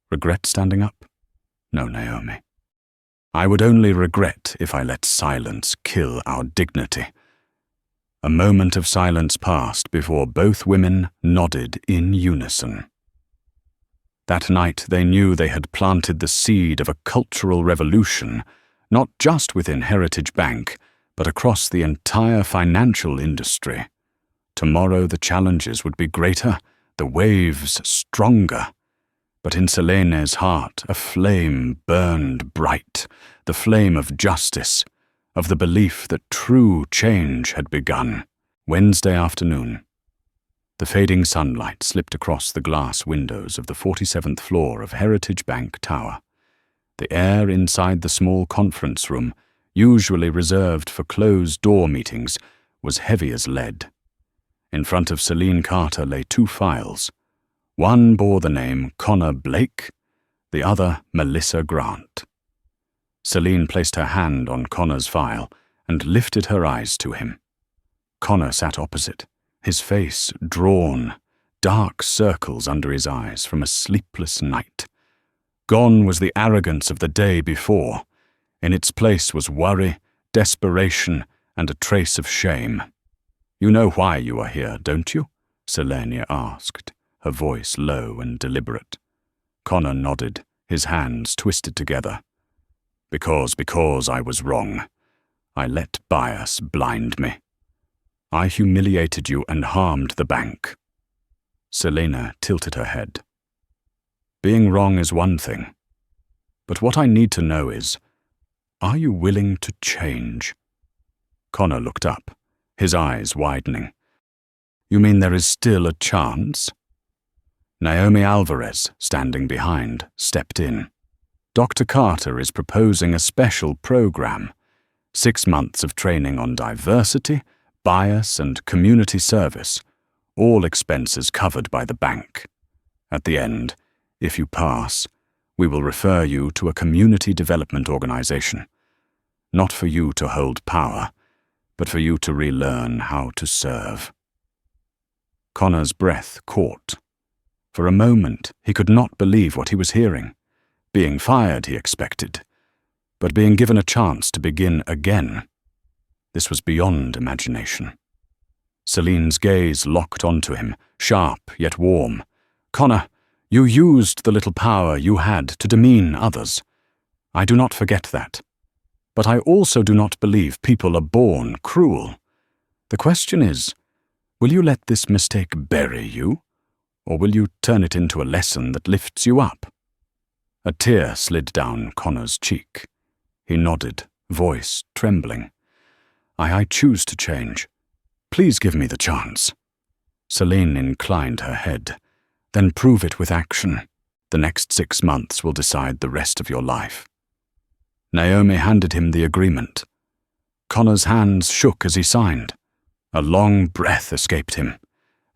"Regret standing up? No, Naomi. I would only regret if I let silence kill our dignity." A moment of silence passed before both women nodded in unison. That night they knew they had planted the seed of a cultural revolution, not just within Heritage Bank, but across the entire financial industry. Tomorrow the challenges would be greater, the waves stronger. But in Selene's heart a flame burned bright, the flame of justice, of the belief that true change had begun. Wednesday afternoon. The fading sunlight slipped across the glass windows of the 47th floor of Heritage Bank Tower. The air inside the small conference room, usually reserved for closed-door meetings, was heavy as lead. In front of Selene Carter lay two files. One bore the name Connor Blake, the other Melissa Grant. Selene placed her hand on Connor's file and lifted her eyes to him. Connor sat opposite, his face drawn, dark circles under his eyes from a sleepless night. Gone was the arrogance of the day before. In its place was worry, desperation, and a trace of shame. "You know why you are here, don't you?" Selene asked, her voice low and deliberate. Connor nodded, his hands twisted together. Because I was wrong. I let bias blind me. I humiliated you and harmed the bank." Selena tilted her head. "Being wrong is one thing. But what I need to know is, are you willing to change?" Connor looked up, his eyes widening. "You mean there is still a chance?" Naomi Alvarez, standing behind, stepped in. "Dr. Carter is proposing a special program. 6 months of training on diversity, bias, and community service, all expenses covered by the bank. At the end, if you pass, we will refer you to a community development organization. Not for you to hold power, but for you to relearn how to serve." Connor's breath caught. For a moment, he could not believe what he was hearing. Being fired, he expected, but being given a chance to begin again. This was beyond imagination. Selene's gaze locked onto him, sharp yet warm. "Connor, you used the little power you had to demean others. I do not forget that. But I also do not believe people are born cruel. The question is, will you let this mistake bury you, or will you turn it into a lesson that lifts you up?" A tear slid down Connor's cheek. He nodded, voice trembling. I choose to change. Please give me the chance." Selene inclined her head. "Then prove it with action. The next 6 months will decide the rest of your life." Naomi handed him the agreement. Connor's hands shook as he signed. A long breath escaped him,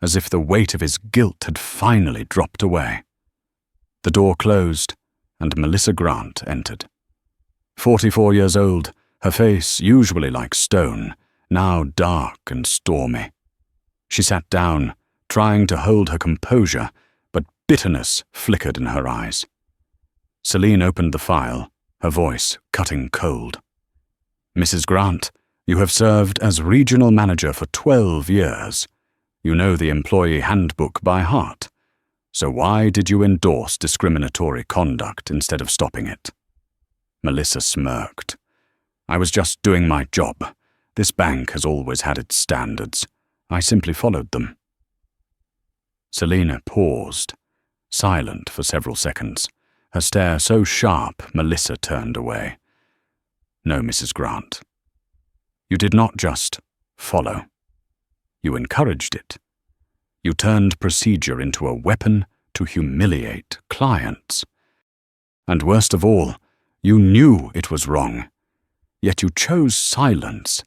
as if the weight of his guilt had finally dropped away. The door closed, and Melissa Grant entered. 44 years old, her face usually like stone, now dark and stormy. She sat down, trying to hold her composure, but bitterness flickered in her eyes. Selene opened the file, her voice cutting cold. "Mrs. Grant, you have served as regional manager for 12 years. You know the employee handbook by heart. So why did you endorse discriminatory conduct instead of stopping it?" Melissa smirked. "I was just doing my job. This bank has always had its standards. I simply followed them." Selena paused, silent for several seconds, her stare so sharp Melissa turned away. "No, Mrs. Grant. You did not just follow. You encouraged it. You turned procedure into a weapon to humiliate clients. And worst of all, you knew it was wrong. Yet you chose silence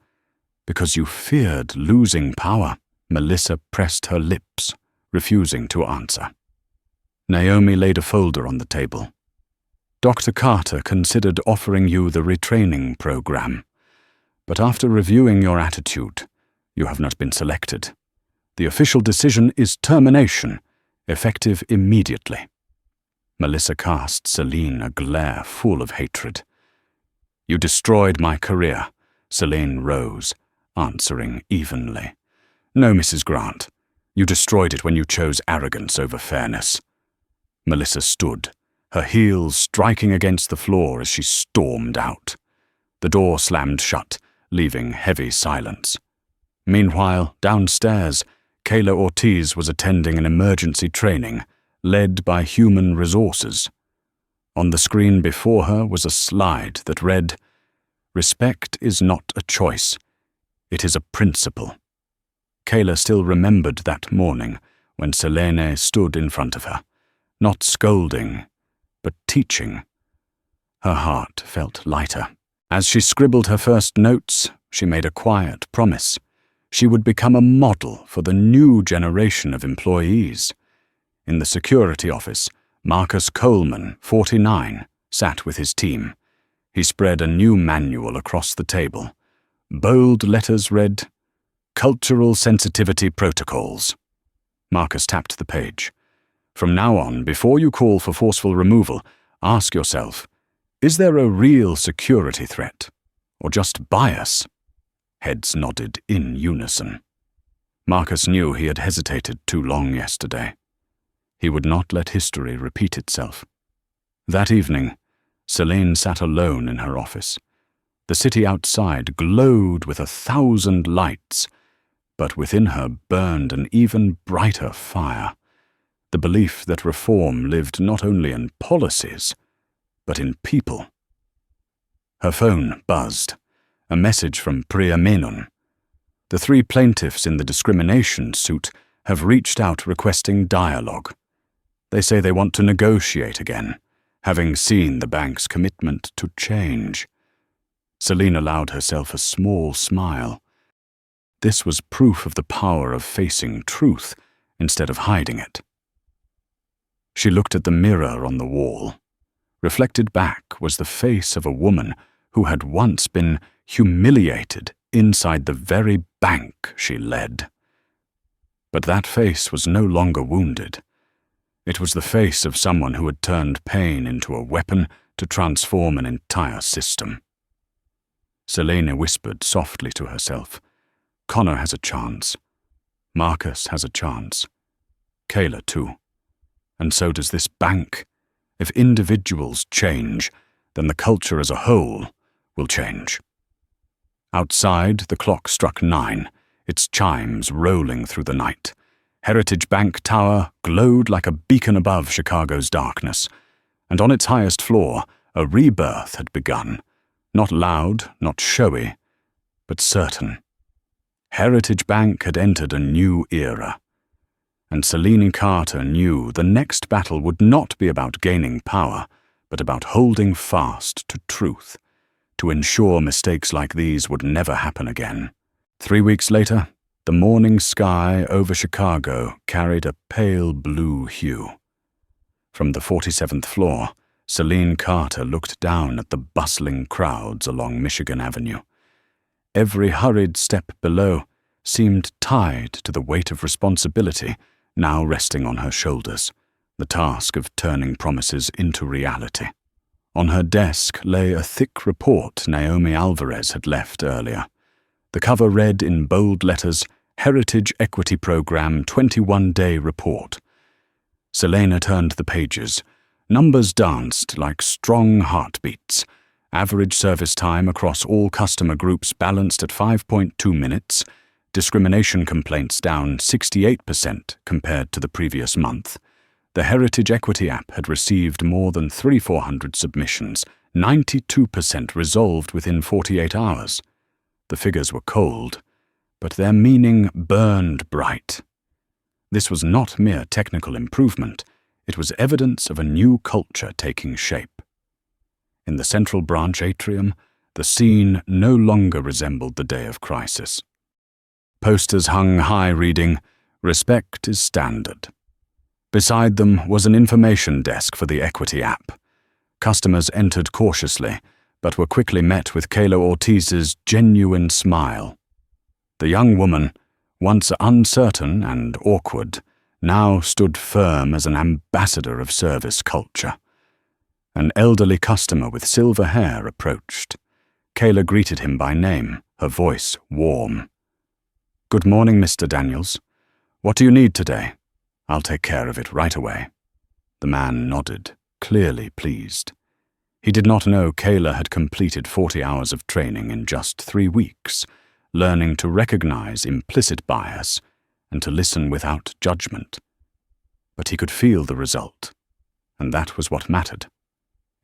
because you feared losing power." Melissa pressed her lips, refusing to answer. Naomi laid a folder on the table. "Dr. Carter considered offering you the retraining program, but after reviewing your attitude, you have not been selected. The official decision is termination, effective immediately." Melissa cast Selene a glare full of hatred. "You destroyed my career." Selene rose, answering evenly. "No, Mrs. Grant. You destroyed it when you chose arrogance over fairness." Melissa stood, her heels striking against the floor as she stormed out. The door slammed shut, leaving heavy silence. Meanwhile, downstairs, Kayla Ortiz was attending an emergency training led by Human Resources. On the screen before her was a slide that read, "Respect is not a choice. It is a principle." Kayla still remembered that morning when Selene stood in front of her, not scolding, but teaching. Her heart felt lighter. As she scribbled her first notes, she made a quiet promise. She would become a model for the new generation of employees. In the security office, Marcus Coleman, 49, sat with his team. He spread a new manual across the table. Bold letters read, "Cultural Sensitivity Protocols." Marcus tapped the page. "From now on, before you call for forceful removal, ask yourself, is there a real security threat, or just bias?" Heads nodded in unison. Marcus knew he had hesitated too long yesterday. He would not let history repeat itself. That evening, Selene sat alone in her office. The city outside glowed with 1,000 lights, but within her burned an even brighter fire, the belief that reform lived not only in policies, but in people. Her phone buzzed, a message from Priya Menon. The 3 plaintiffs in the discrimination suit have reached out requesting dialogue. They say they want to negotiate again, having seen the bank's commitment to change. Selene allowed herself a small smile. This was proof of the power of facing truth instead of hiding it. She looked at the mirror on the wall. Reflected back was the face of a woman who had once been humiliated inside the very bank she led. But that face was no longer wounded. It was the face of someone who had turned pain into a weapon to transform an entire system. Selene whispered softly to herself, "Connor has a chance. Marcus has a chance. Kayla too. And so does this bank. If individuals change, then the culture as a whole will change." Outside, the clock struck 9, its chimes rolling through the night. Heritage Bank Tower glowed like a beacon above Chicago's darkness, and on its highest floor, a rebirth had begun. Not loud, not showy, but certain. Heritage Bank had entered a new era. And Selene Carter knew the next battle would not be about gaining power, but about holding fast to truth, to ensure mistakes like these would never happen again. 3 weeks later, the morning sky over Chicago carried a pale blue hue. From the 47th floor, Selene Carter looked down at the bustling crowds along Michigan Avenue. Every hurried step below seemed tied to the weight of responsibility now resting on her shoulders, the task of turning promises into reality. On her desk lay a thick report Naomi Alvarez had left earlier. The cover read in bold letters, "Heritage Equity Program 21-Day Report." Selena turned the pages. Numbers danced like strong heartbeats. Average service time across all customer groups balanced at 5.2 minutes. Discrimination complaints down 68% compared to the previous month. The Heritage Equity app had received more than 3,400 submissions, 92% resolved within 48 hours. The figures were cold, but their meaning burned bright. This was not mere technical improvement. It was evidence of a new culture taking shape. In the Central Branch atrium, the scene no longer resembled the day of crisis. Posters hung high reading, "Respect is standard." Beside them was an information desk for the Equity app. Customers entered cautiously, but were quickly met with Kayla Ortiz's genuine smile. The young woman, once uncertain and awkward, now stood firm as an ambassador of service culture. An elderly customer with silver hair approached. Kayla greeted him by name, her voice warm. "Good morning, Mr. Daniels. What do you need today? I'll take care of it right away." The man nodded, clearly pleased. He did not know Kayla had completed 40 hours of training in just 3 weeks, learning to recognize implicit bias and to listen without judgment. But he could feel the result, and that was what mattered.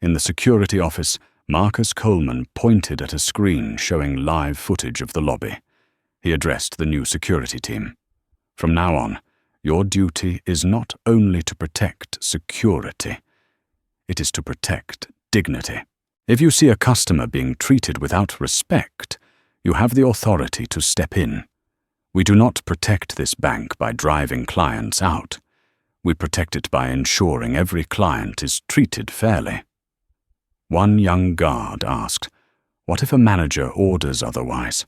In the security office, Marcus Coleman pointed at a screen showing live footage of the lobby. He addressed the new security team. From now on, your duty is not only to protect security, it is to protect dignity. If you see a customer being treated without respect, you have the authority to step in. We do not protect this bank by driving clients out. We protect it by ensuring every client is treated fairly. One young guard asked, "What if a manager orders otherwise?"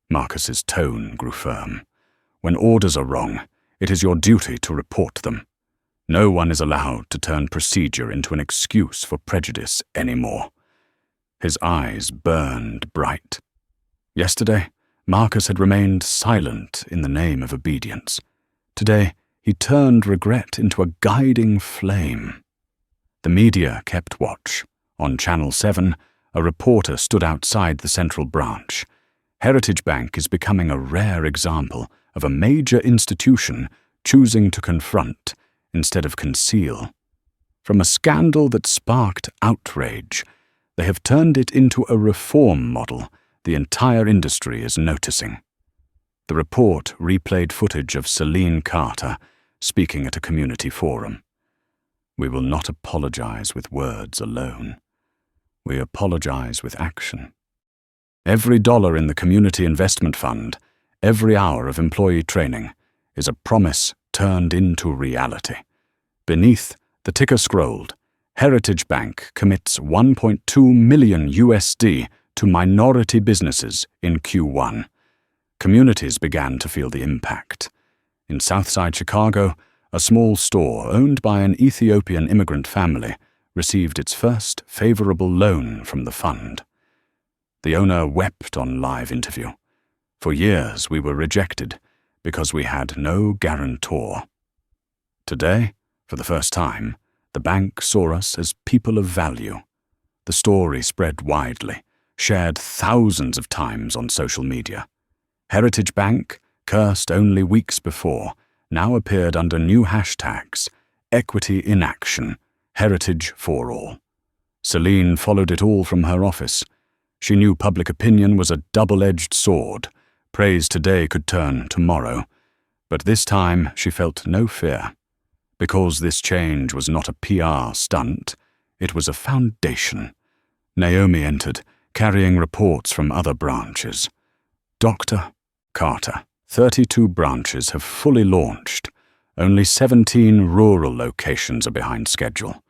Marcus's tone grew firm. "When orders are wrong, it is your duty to report them. No one is allowed to turn procedure into an excuse for prejudice anymore." His eyes burned bright. Yesterday, Marcus had remained silent in the name of obedience. Today, he turned regret into a guiding flame. The media kept watch. On Channel 7, a reporter stood outside the central branch. Heritage Bank is becoming a rare example of a major institution choosing to confront instead of conceal. From a scandal that sparked outrage, they have turned it into a reform model the entire industry is noticing. The report replayed footage of Celine Carter speaking at a community forum. "We will not apologize with words alone. We apologize with action. Every dollar in the community investment fund, every hour of employee training, is a promise turned into reality." Beneath, the ticker scrolled, "Heritage Bank commits $1.2 million to minority businesses in Q1. Communities began to feel the impact. In Southside Chicago, a small store owned by an Ethiopian immigrant family received its first favorable loan from the fund. The owner wept on live interview. "For years we were rejected because we had no guarantor. Today, for the first time, the bank saw us as people of value." The story spread widely, shared thousands of times on social media. Heritage Bank, cursed only weeks before, now appeared under new hashtags: Equity in Action, Heritage for All. Celine followed it all from her office. She knew public opinion was a double-edged sword. Praise today could turn tomorrow. But this time she felt no fear. Because this change was not a PR stunt, it was a foundation. Naomi entered, carrying reports from other branches. "Dr. Carter, 32 branches have fully launched. Only 17 rural locations are behind schedule.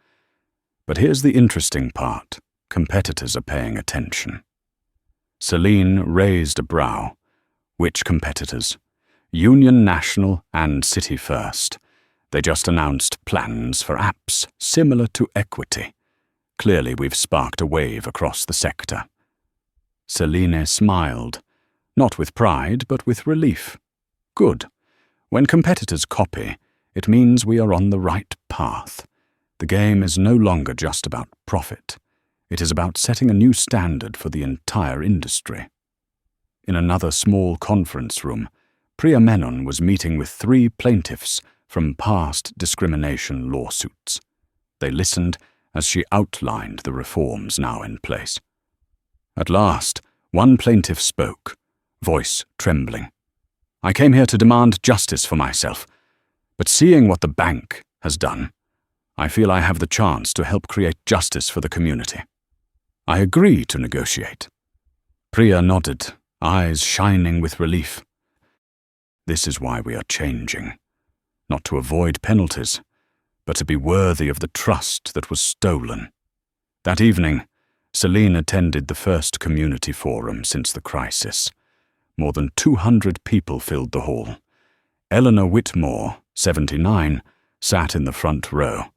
But here's the interesting part. Competitors are paying attention." Celine raised a brow. "Which competitors?" "Union National and City First. They just announced plans for apps similar to Equity. Clearly we've sparked a wave across the sector." Celine smiled, not with pride but with relief. "Good. When competitors copy, it means we are on the right path. The game is no longer just about profit. It is about setting a new standard for the entire industry." In another small conference room, Priya Menon was meeting with 3 plaintiffs from past discrimination lawsuits. They listened as she outlined the reforms now in place. At last, one plaintiff spoke, voice trembling. "I came here to demand justice for myself, but seeing what the bank has done, I feel I have the chance to help create justice for the community. I agree to negotiate." Priya nodded, eyes shining with relief. "This is why we are changing. Not to avoid penalties, but to be worthy of the trust that was stolen." That evening, Celine attended the first community forum since the crisis. More than 200 people filled the hall. Eleanor Whitmore, 79, sat in the front row,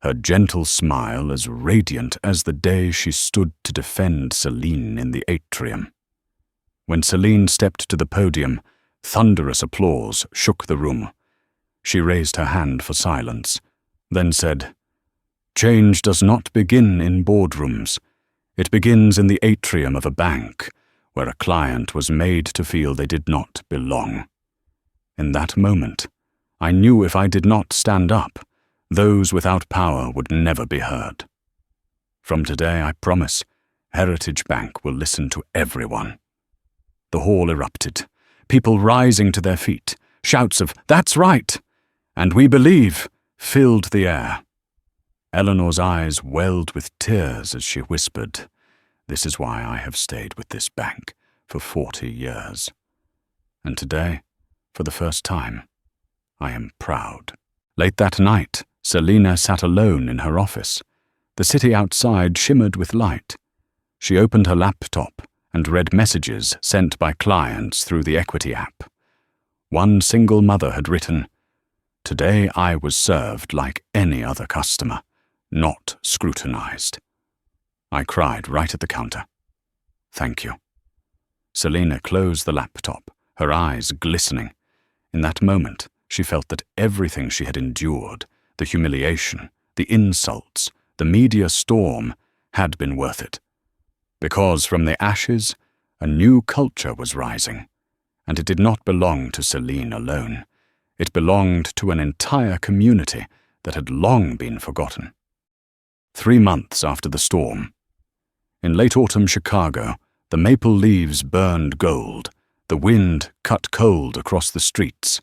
her gentle smile as radiant as the day she stood to defend Celine in the atrium. When Celine stepped to the podium, thunderous applause shook the room. She raised her hand for silence, then said, "Change does not begin in boardrooms. It begins in the atrium of a bank, where a client was made to feel they did not belong. In that moment, I knew if I did not stand up, those without power would never be heard. From today, I promise, Heritage Bank will listen to everyone. The hall erupted, people rising to their feet, shouts of, "That's right!" and "We believe!" filled the air. Eleanor's eyes welled with tears as she whispered, "This is why I have stayed with this bank for 40 years. And today, for the first time, I am proud." Late that night, Selina sat alone in her office. The city outside shimmered with light. She opened her laptop and read messages sent by clients through the Equity app. One single mother had written, "Today I was served like any other customer, not scrutinized." I cried right at the counter. "Thank you." Selina closed the laptop, her eyes glistening. In that moment, she felt that everything she had endured, the humiliation, the insults, the media storm, had been worth it. Because from the ashes, a new culture was rising, and it did not belong to Selina alone. It belonged to an entire community that had long been forgotten. 3 months after the storm. In late autumn Chicago, the maple leaves burned gold, the wind cut cold across the streets.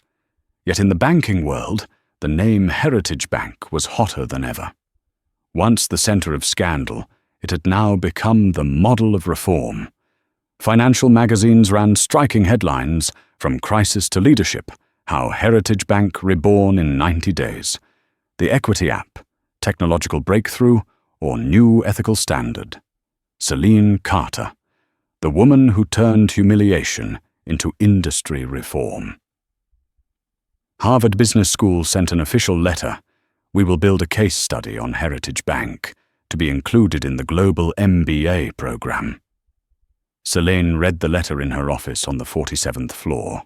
Yet in the banking world, the name Heritage Bank was hotter than ever. Once the center of scandal, it had now become the model of reform. Financial magazines ran striking headlines, from crisis to leadership, how Heritage Bank reborn in 90 days. The Equity app, technological breakthrough, or new ethical standard. Selina Carter, the woman who turned humiliation into industry reform. Harvard Business School sent an official letter. "We will build a case study on Heritage Bank to be included in the global MBA program." Selina read the letter in her office on the 47th floor.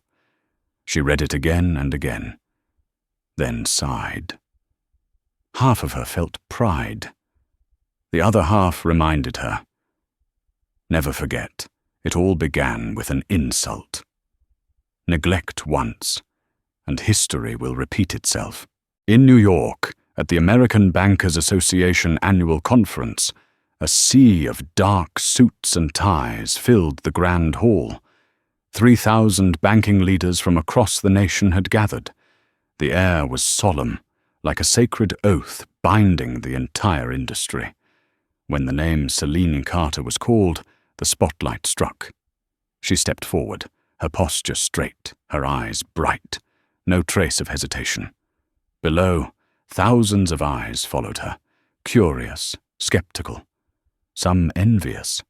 She read it again and again, then sighed. Half of her felt pride. The other half reminded her, "Never forget, it all began with an insult. Neglect once, and history will repeat itself." In New York, at the American Bankers Association annual conference, a sea of dark suits and ties filled the grand hall. 3,000 banking leaders from across the nation had gathered. The air was solemn, like a sacred oath binding the entire industry. When the name Selina Carter was called, the spotlight struck. She stepped forward, her posture straight, her eyes bright, no trace of hesitation. Below, thousands of eyes followed her, curious, skeptical, some envious.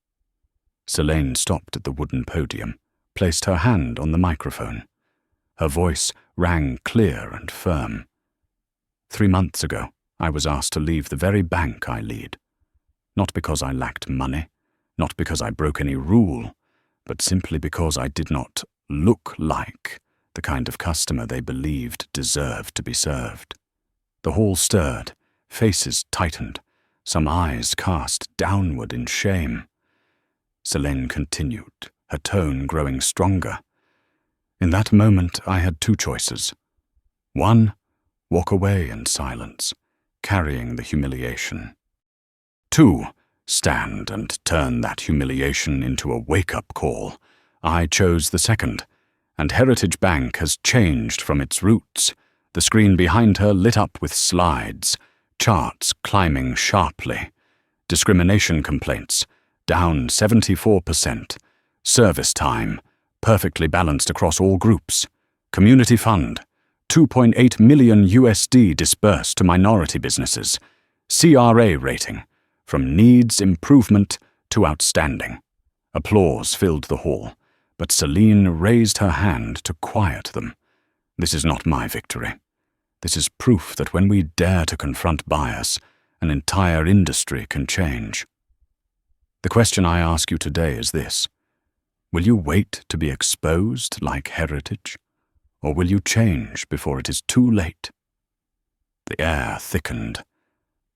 Selina stopped at the wooden podium, placed her hand on the microphone. Her voice rang clear and firm. 3 months ago, I was asked to leave the very bank I lead. Not because I lacked money, not because I broke any rule, but simply because I did not look like the kind of customer they believed deserved to be served. The hall stirred, faces tightened, some eyes cast downward in shame. Selina continued, her tone growing stronger. In that moment, I had 2 choices. 1, walk away in silence, carrying the humiliation. 2, stand and turn that humiliation into a wake-up call. I chose the second, and Heritage Bank has changed from its roots. The screen behind her lit up with slides, charts climbing sharply. Discrimination complaints, down 74%. Service time, perfectly balanced across all groups. Community fund, $2.8 million disbursed to minority businesses. CRA rating, from needs improvement to outstanding. Applause filled the hall, but Selina raised her hand to quiet them. This is not my victory. This is proof that when we dare to confront bias, an entire industry can change. The question I ask you today is this: will you wait to be exposed like Heritage, or will you change before it is too late? The air thickened.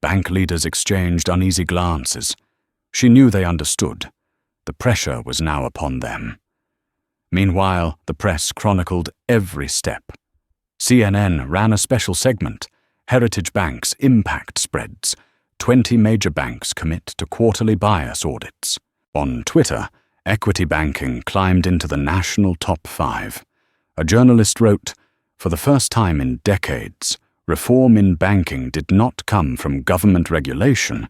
Bank leaders exchanged uneasy glances. She knew they understood. The pressure was now upon them. Meanwhile, the press chronicled every step. CNN ran a special segment, Heritage Bank's impact spreads. 20 major banks commit to quarterly bias audits. On Twitter, equity banking climbed into the national top 5. A journalist wrote, "For the first time in decades, reform in banking did not come from government regulation,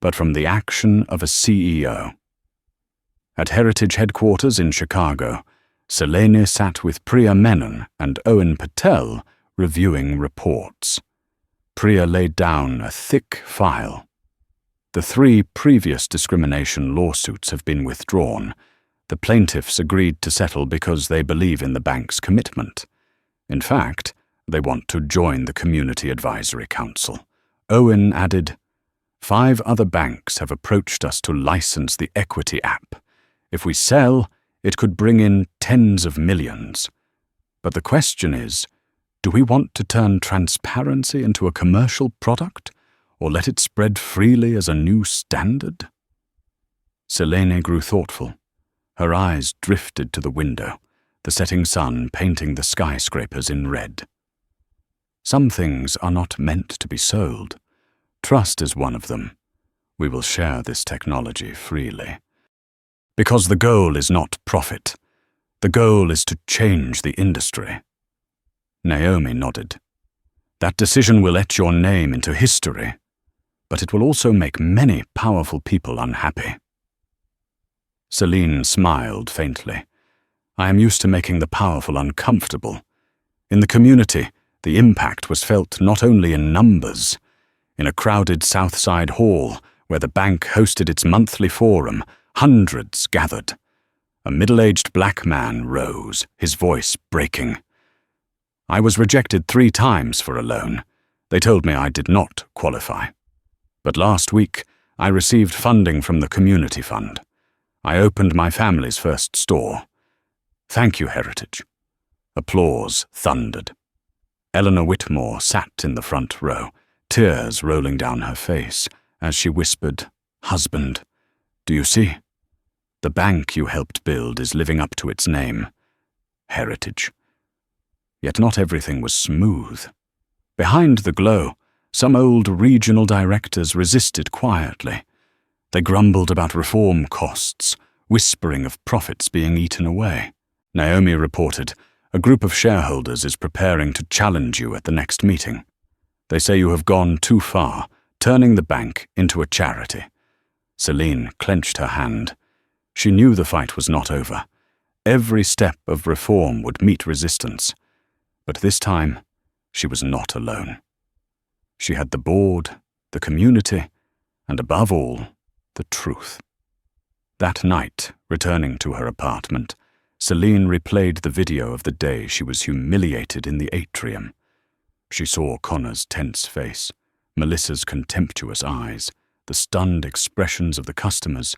but from the action of a CEO." At Heritage headquarters in Chicago, Selene sat with Priya Menon and Owen Patel reviewing reports. Priya laid down a thick file. The 3 previous discrimination lawsuits have been withdrawn. The plaintiffs agreed to settle because they believe in the bank's commitment. In fact, they want to join the Community Advisory Council. Owen added, 5 other banks have approached us to license the equity app. If we sell, it could bring in tens of millions. But the question is, do we want to turn transparency into a commercial product, or let it spread freely as a new standard? Selene grew thoughtful. Her eyes drifted to the window, the setting sun painting the skyscrapers in red. Some things are not meant to be sold. Trust is one of them. We will share this technology freely. Because the goal is not profit. The goal is to change the industry. Naomi nodded. That decision will etch your name into history, but it will also make many powerful people unhappy. Selene smiled faintly. I am used to making the powerful uncomfortable. In the community, the impact was felt not only in numbers. In a crowded Southside hall, where the bank hosted its monthly forum, hundreds gathered. A middle-aged black man rose, his voice breaking. I was rejected 3 times for a loan. They told me I did not qualify. But last week, I received funding from the community fund. I opened my family's first store. Thank you, Heritage. Applause thundered. Eleanor Whitmore sat in the front row, tears rolling down her face, as she whispered, Husband, do you see? The bank you helped build is living up to its name, Heritage. Yet not everything was smooth. Behind the glow, some old regional directors resisted quietly. They grumbled about reform costs, whispering of profits being eaten away. Naomi reported, a group of shareholders is preparing to challenge you at the next meeting. They say you have gone too far, turning the bank into a charity. Selene clenched her hand. She knew the fight was not over. Every step of reform would meet resistance. But this time, she was not alone. She had the board, the community, and above all, the truth. That night, returning to her apartment, Selene replayed the video of the day she was humiliated in the atrium. She saw Connor's tense face, Melissa's contemptuous eyes, the stunned expressions of the customers,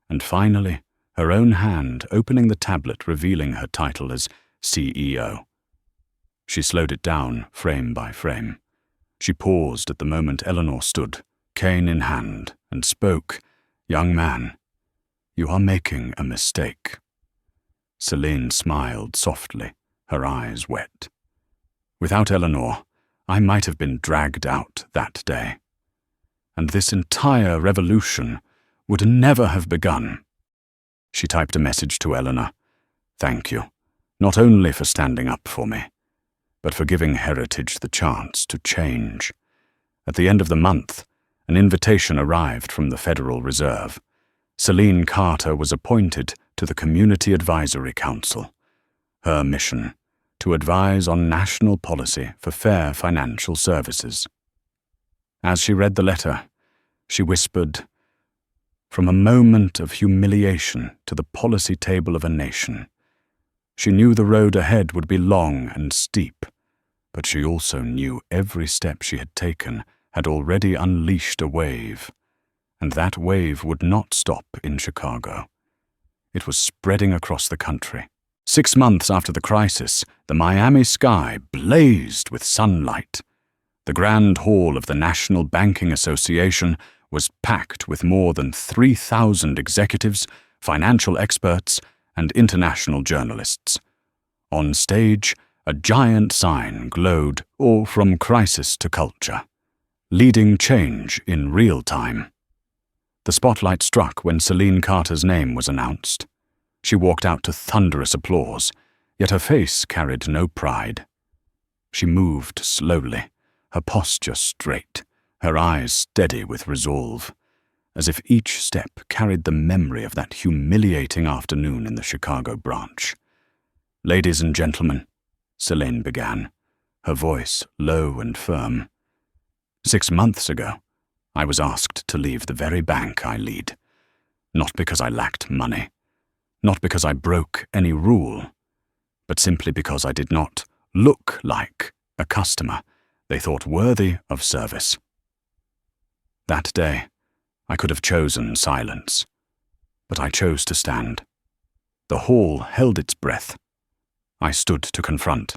and finally, her own hand opening the tablet revealing her title as CEO. She slowed it down, frame by frame. She paused at the moment Eleanor stood, cane in hand, and spoke, Young man, you are making a mistake. Selene smiled softly, her eyes wet. Without Eleanor, I might have been dragged out that day. And this entire revolution would never have begun. She typed a message to Eleanor. Thank you, not only for standing up for me, but for giving Heritage the chance to change. At the end of the month, an invitation arrived from the Federal Reserve. Selene Carter was appointed to the Community Advisory Council. Her mission, to advise on national policy for fair financial services. As she read the letter, she whispered, From a moment of humiliation to the policy table of a nation. She knew the road ahead would be long and steep, but she also knew every step she had taken had already unleashed a wave, and that wave would not stop in Chicago. It was spreading across the country. 6 months after the crisis, the Miami sky blazed with sunlight. The Grand Hall of the National Banking Association was packed with more than 3,000 executives, financial experts, and international journalists. On stage, a giant sign glowed, all from crisis to culture, leading change in real time. The spotlight struck when Celine Carter's name was announced. She walked out to thunderous applause, yet her face carried no pride. She moved slowly, her posture straight, her eyes steady with resolve, as if each step carried the memory of that humiliating afternoon in the Chicago branch. "Ladies and gentlemen," Celine began, her voice low and firm. "6 months ago, I was asked to leave the very bank I lead, not because I lacked money, not because I broke any rule, but simply because I did not look like a customer they thought worthy of service. That day, I could have chosen silence, but I chose to stand. The hall held its breath. I stood to confront.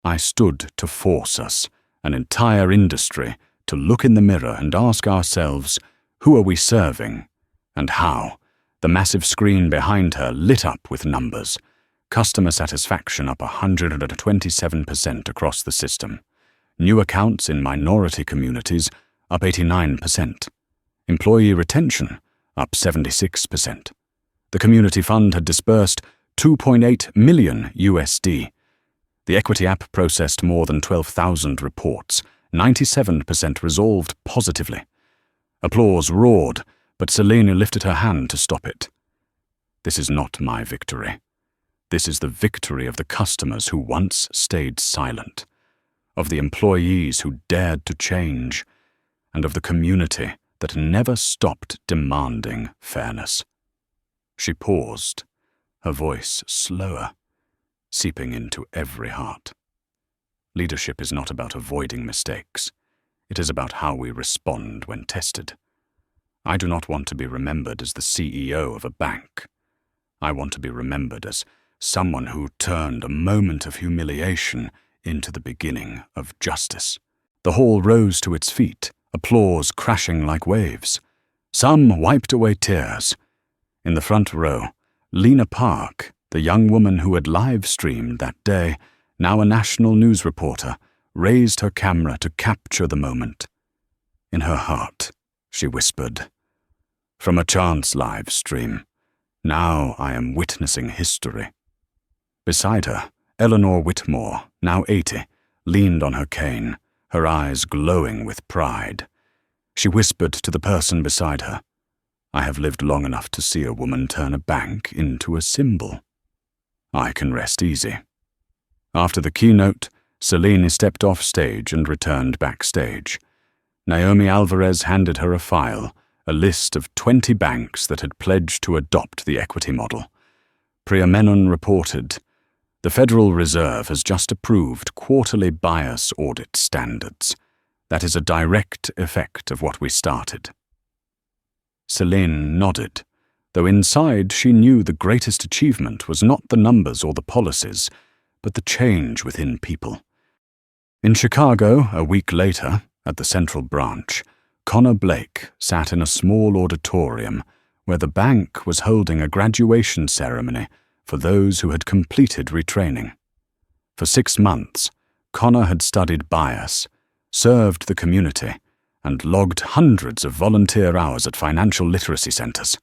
I stood to force us, an entire industry, to look in the mirror and ask ourselves, who are we serving, and how? The massive screen behind her lit up with numbers. Customer satisfaction up 127% across the system. New accounts in minority communities up 89%. Employee retention up 76%. The community fund had disbursed $2.8 million USD. The equity app processed more than 12,000 reports, 97% resolved positively. Applause roared, but Selena lifted her hand to stop it. "This is not my victory. This is the victory of the customers who once stayed silent, of the employees who dared to change, and of the community that never stopped demanding fairness." She paused, her voice slower, seeping into every heart. Leadership is not about avoiding mistakes. It is about how we respond when tested. I do not want to be remembered as the CEO of a bank. I want to be remembered as someone who turned a moment of humiliation into the beginning of justice. The hall rose to its feet, applause crashing like waves. Some wiped away tears. In the front row, Lena Park, the young woman who had live-streamed that day, now a national news reporter, raised her camera to capture the moment. In her heart, she whispered, "From a chance live stream, now I am witnessing history." Beside her, Eleanor Whitmore, now 80, leaned on her cane, her eyes glowing with pride. She whispered to the person beside her, "I have lived long enough to see a woman turn a bank into a symbol. I can rest easy." After the keynote, Celine stepped off stage and returned backstage. Naomi Alvarez handed her a file, a list of 20 banks that had pledged to adopt the equity model. Priya Menon reported, "The Federal Reserve has just approved quarterly bias audit standards. That is a direct effect of what we started." Celine nodded, though inside she knew the greatest achievement was not the numbers or the policies, but the change within people. In Chicago, a week later, at the Central Branch, Connor Blake sat in a small auditorium where the bank was holding a graduation ceremony for those who had completed retraining. For 6 months, Connor had studied bias, served the community, and logged hundreds of volunteer hours at financial literacy centers.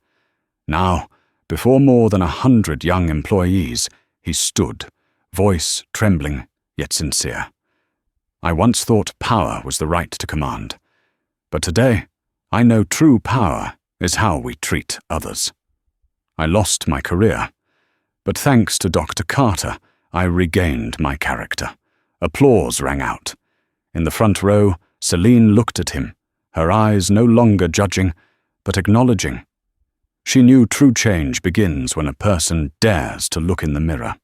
Now, before more than 100 young employees, he stood, voice trembling yet sincere. "I once thought power was the right to command, but today I know true power is how we treat others. I lost my career, but thanks to Dr. Carter, I regained my character." Applause rang out. In the front row, Celine looked at him, her eyes no longer judging, but acknowledging. She knew true change begins when a person dares to look in the mirror.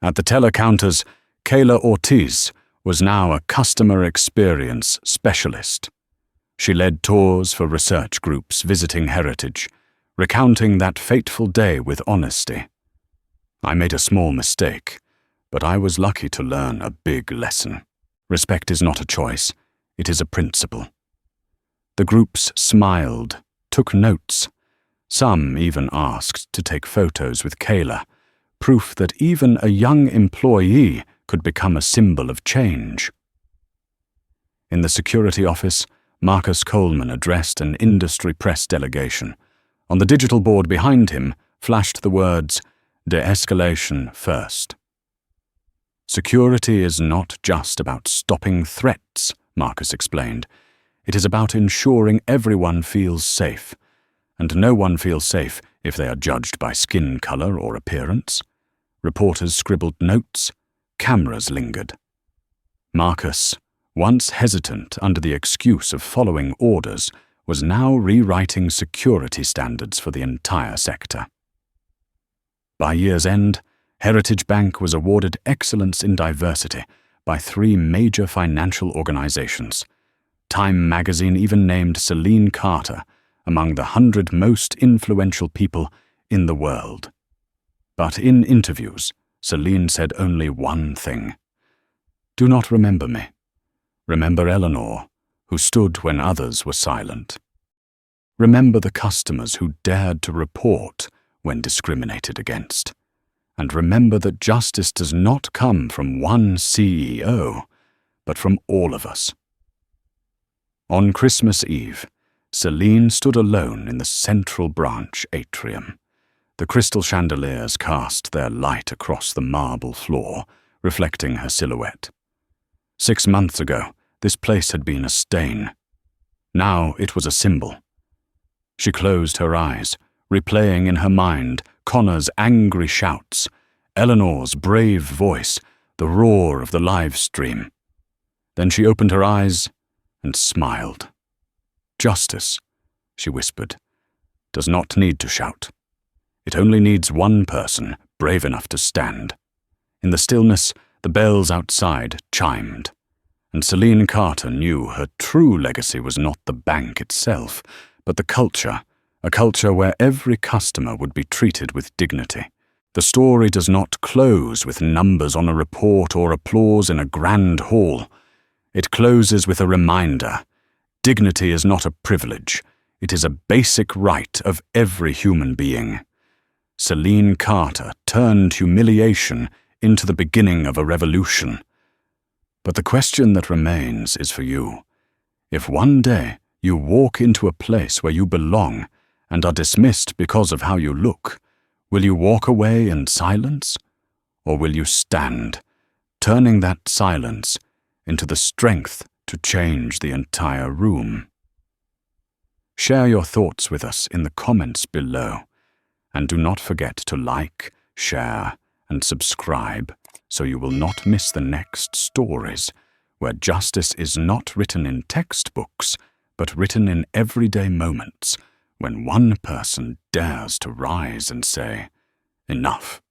At the teller counters, Kayla Ortiz was now a customer experience specialist. She led tours for research groups visiting Heritage, recounting that fateful day with honesty. "I made a small mistake, but I was lucky to learn a big lesson. Respect is not a choice, it is a principle." The groups smiled, took notes. Some even asked to take photos with Kayla, proof that even a young employee could become a symbol of change. In the security office, Marcus Coleman addressed an industry press delegation. On the digital board behind him flashed the words, "De-escalation first." Security is not just about stopping threats, Marcus explained. It is about ensuring everyone feels safe, and no one feels safe if they are judged by skin color or appearance. Reporters scribbled notes, cameras lingered. Marcus, once hesitant under the excuse of following orders, was now rewriting security standards for the entire sector. By year's end, Heritage Bank was awarded Excellence in Diversity by 3 major financial organizations. Time magazine even named Celine Carter among the 100 most influential people in the world. But in interviews, Celine said only one thing: "Do not remember me. Remember Eleanor, who stood when others were silent. Remember the customers who dared to report when discriminated against. And remember that justice does not come from one CEO, but from all of us." On Christmas Eve, Celine stood alone in the Central Branch atrium. The crystal chandeliers cast their light across the marble floor, reflecting her silhouette. 6 months ago, this place had been a stain. Now it was a symbol. She closed her eyes, replaying in her mind Connor's angry shouts, Eleanor's brave voice, the roar of the live stream. Then she opened her eyes and smiled. "Justice," she whispered, "does not need to shout. It only needs one person brave enough to stand." In the stillness, the bells outside chimed, and Celine Carter knew her true legacy was not the bank itself, but the culture, a culture where every customer would be treated with dignity. The story does not close with numbers on a report or applause in a grand hall. It closes with a reminder: dignity is not a privilege, it is a basic right of every human being. Celine Carter turned humiliation into the beginning of a revolution. But the question that remains is for you. If one day you walk into a place where you belong and are dismissed because of how you look, will you walk away in silence, or will you stand, turning that silence into the strength to change the entire room? Share your thoughts with us in the comments below, and do not forget to like, share, and subscribe so you will not miss the next stories where justice is not written in textbooks, but written in everyday moments when one person dares to rise and say, "Enough."